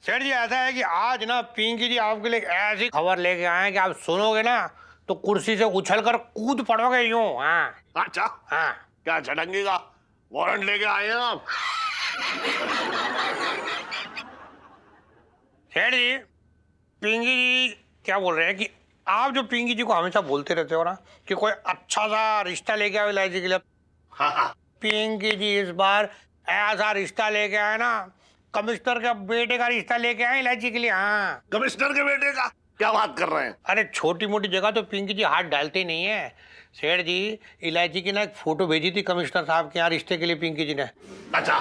सेठ जी, ऐसा है कि आज ना पिंकी जी आपके लिए एक ऐसी खबर लेके आए हैं कि आप सुनोगे ना तो कुर्सी से उछलकर कूद पड़ोगे यूं। हाँ अच्छा, हाँ। क्या झटंगी का वारंट लेके आए हैं आप? सेठ जी, पिंकी जी क्या बोल रहे हैं कि आप जो पिंकी जी को हमेशा बोलते रहते हो ना कि कोई अच्छा सा रिश्ता लेके आओ इलायची के लिए, पिंकी जी इस बार ऐसा रिश्ता लेके आए ना, कमिश्नर के बेटे का रिश्ता लेके आए इलायची के लिए। हाँ, कमिश्नर के बेटे का? क्या बात कर रहे हैं? अरे छोटी मोटी जगह तो पिंकी जी हाथ डालते नहीं है। सेठ जी, इलायची की ना एक फोटो भेजी थी कमिश्नर साहब के यहाँ रिश्ते के लिए पिंकी जी ने। अच्छा।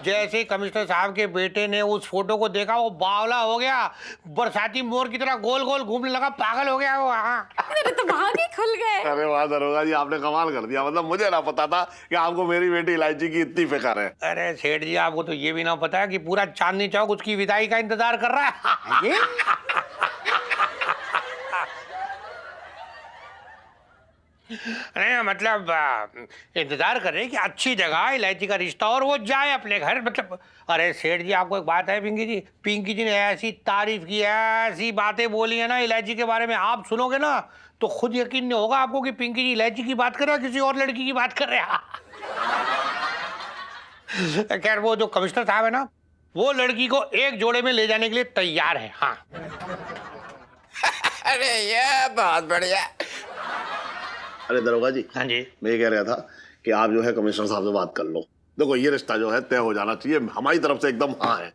जैसे ही कमिश्नर साहब के बेटे ने उस फोटो को देखा, वो बावला हो गया, बरसाती मोर की तरह गोल गोल घूमने लगा, पागल हो गया वो। हाँ, मेरे तो भागे खुल गए। अरे वाह दरोगा जी, आपने कमाल कर दिया। मतलब मुझे ना पता था कि आपको मेरी बेटी इलायची की इतनी फिक्र है। अरे सेठ जी, आपको तो ये भी ना पता है कि पूरा चांदनी चौक उसकी विदाई का इंतजार कर रहा है। नहीं मतलब इंतजार कर रहे हैं कि अच्छी जगह इलायची का रिश्ता और वो जाए अपने घर। मतलब अरे सेठ जी, आपको एक बात है, पिंकी जी ने ऐसी तारीफ की है, ऐसी बातें बोली है ना इलायची के बारे में, आप सुनोगे ना तो खुद यकीन नहीं होगा आपको कि पिंकी जी इलायची की बात कर रहे हैं किसी और लड़की की बात कर रहे हैं। खैर वो जो कमिश्नर साहब है ना, वो लड़की को एक जोड़े में ले जाने के लिए तैयार है। हाँ। अरे ये बहुत बढ़िया। अरे दरोगा जी, हाँ जी, मैं ये कह रहा था कि आप जो है कमिश्नर साहब से बात कर लो। देखो ये रिश्ता जो है तय हो जाना चाहिए, हमारी तरफ से एकदम हाँ है।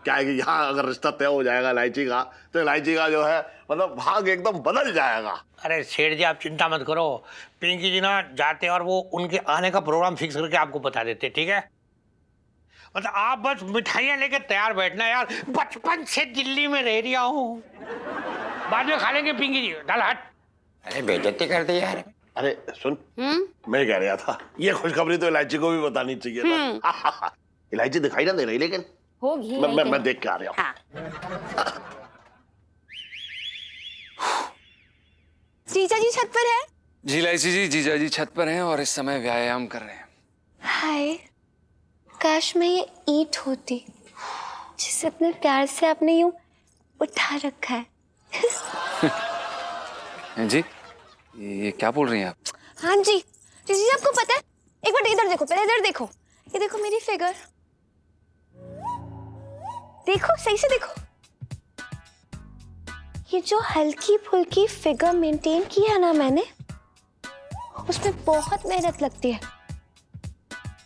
क्या है कि यहाँ अगर रिश्ता तय हो जाएगा इलायची का, तो इलायची का जो है मतलब भाग एकदम बदल जाएगा। अरे सेठ जी, आप चिंता मत करो, पिंकी जी ना जाते और वो उनके आने का प्रोग्राम फिक्स करके आपको बता देते, ठीक है? मतलब आप बस मिठाइयाँ लेके तैयार बैठना यार, बचपन से दिल्ली में रह रहा हूँ, बाद में खा लेंगे पिंकी जी, डाल हट। अरे बेइज्जती कर दी यार। अरे सुन, मैं कह रहा था ये खुशखबरी तो इलायची को भी बतानी चाहिए था। इलायची दिखाई ना दे रही, लेकिन होगी। मैं देख के आ रहा हूँ। हाँ। जीजा जी छत पर है? जी इलायची जी, जीजा जी छत पर हैं और इस समय व्यायाम कर रहे हैं। हाय, काश मैं ये ईंट होती जिसे अपने प्यार से आपने यूं उठा रखा है। जी, ये क्या बोल रही हैं आप? हाँ जी, जी आपको पता है, एक बार इधर देखो, पहले इधर देखो, ये देखो मेरी फिगर, देखो सही से देखो। ये जो हल्की फुल्की फिगर मेंटेन की है ना मैंने, उसमें बहुत मेहनत लगती है।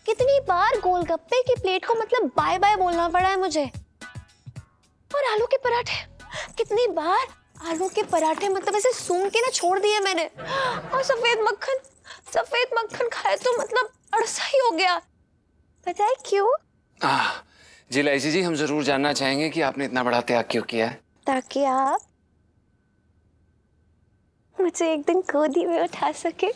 कितनी बार गोलगप्पे की प्लेट को मतलब बाय बाय बोलना पड़ा है मुझे। और आलू के पराठे, कितनी बार आलू के पराठे मतलब ऐसे सूंघ के ना छोड़ दिए मैंने। और सफेद मक्खन खाए तो मतलब अड़सा ही हो गया। पता है क्यों? जी इलायची जी, हम जरूर जानना चाहेंगे कि आपने इतना बड़ा त्याग क्यों किया है। ताकि आप मुझे एक दिन गोदी में उठा सके।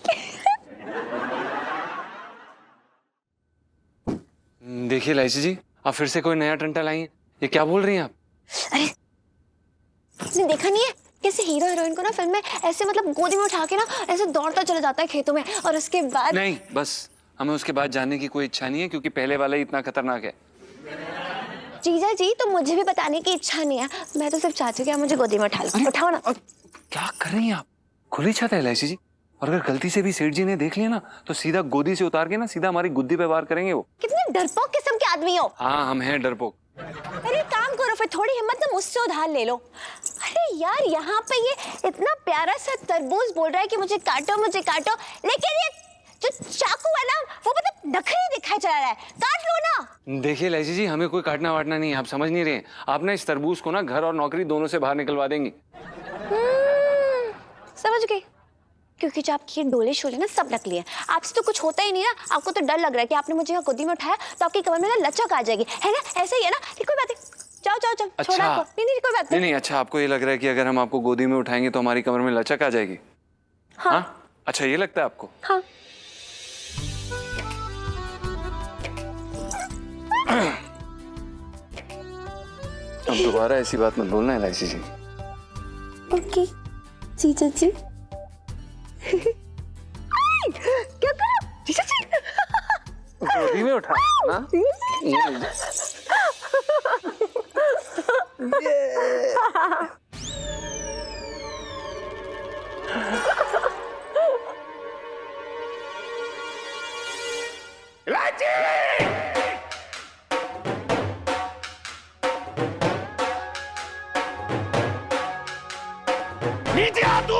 देखिए इलायची जी, आप फिर से कोई नया टंटा लाई हैं। ये क्या बोल रही हैं आप? अरे आपने देखा नहीं है कैसे हीरो हीरोइन को ना फिल्म में ऐसे मतलब गोदी में उठा के ना ऐसे दौड़ता चला जाता है खेतों में, और उसके बाद नहीं, बस हमें उसके बाद जानने की कोई इच्छा नहीं है, क्योंकि पहले वाला ही इतना खतरनाक है। जीजा जी तो मुझे भी बताने की इच्छा नहीं है, मैं तो सिर्फ चाहती हूँ कि आप मुझे गोदी में उठा लो। उठाओ ना। क्या कर रही हैं आप? खुली छत है इलायची जी, और अगर गलती से भी सेठ जी ने देख लिया ना तो सीधा गोदी से उतार के ना सीधा हमारी गुद्दी पे वार करेंगे वो। कितने डरपोक किस्म के आदमी हो। हाँ, हम हैं डरपोक। अरे काम करो फिर, थोड़ी हिम्मत ना मुझसे उधार ले लो। अरे यार यहाँ पे ये इतना प्यारा सा तरबूज बोल रहा है कि मुझे काटो मुझे काटो, लेकिन ये जो चाकू है ना वो मतलब नखरे दिखाई चला रहा है, काट लो ना। देखिए इलायची जी, हमें कोई काटना वाटना नहीं है, आप समझ नहीं रहे हैं। आप ना इस तरबूज को ना घर और नौकरी दोनों से बाहर निकलवा देंगी। समझ गई, क्योंकि जो आपकी डोले शोले ना सब नकली है, आपसे तो कुछ होता ही नहीं ना। आपको तो डर लग रहा है कि आपने मुझे यहाँ गोदी में उठाया तो आपकी कमर में ना लचक आ जाएगी, है ना? ऐसे ही है ना? कोई बात नहीं, जाओ जाओ जाओ। अच्छा, छोड़ा आपको। नहीं कोई बात नहीं नहीं, अच्छा आपको ये लग रहा है कि अगर हम आपको गोदी में उठाएंगे तो हमारी कमर में लचक आ जाएगी? हाँ? अच्छा ये लगता है आपको? हाँ। अब दोबारा ऐसी बात मत बोलना इलायची जी। ओके जीजा जी। क्या करा जीजा जी? गोदी में उठा ना? नीचे आ तू।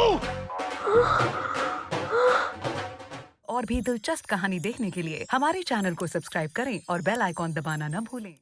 और भी दिलचस्प कहानी देखने के लिए हमारे चैनल को सब्सक्राइब करें और बेल आइकॉन दबाना न भूलें।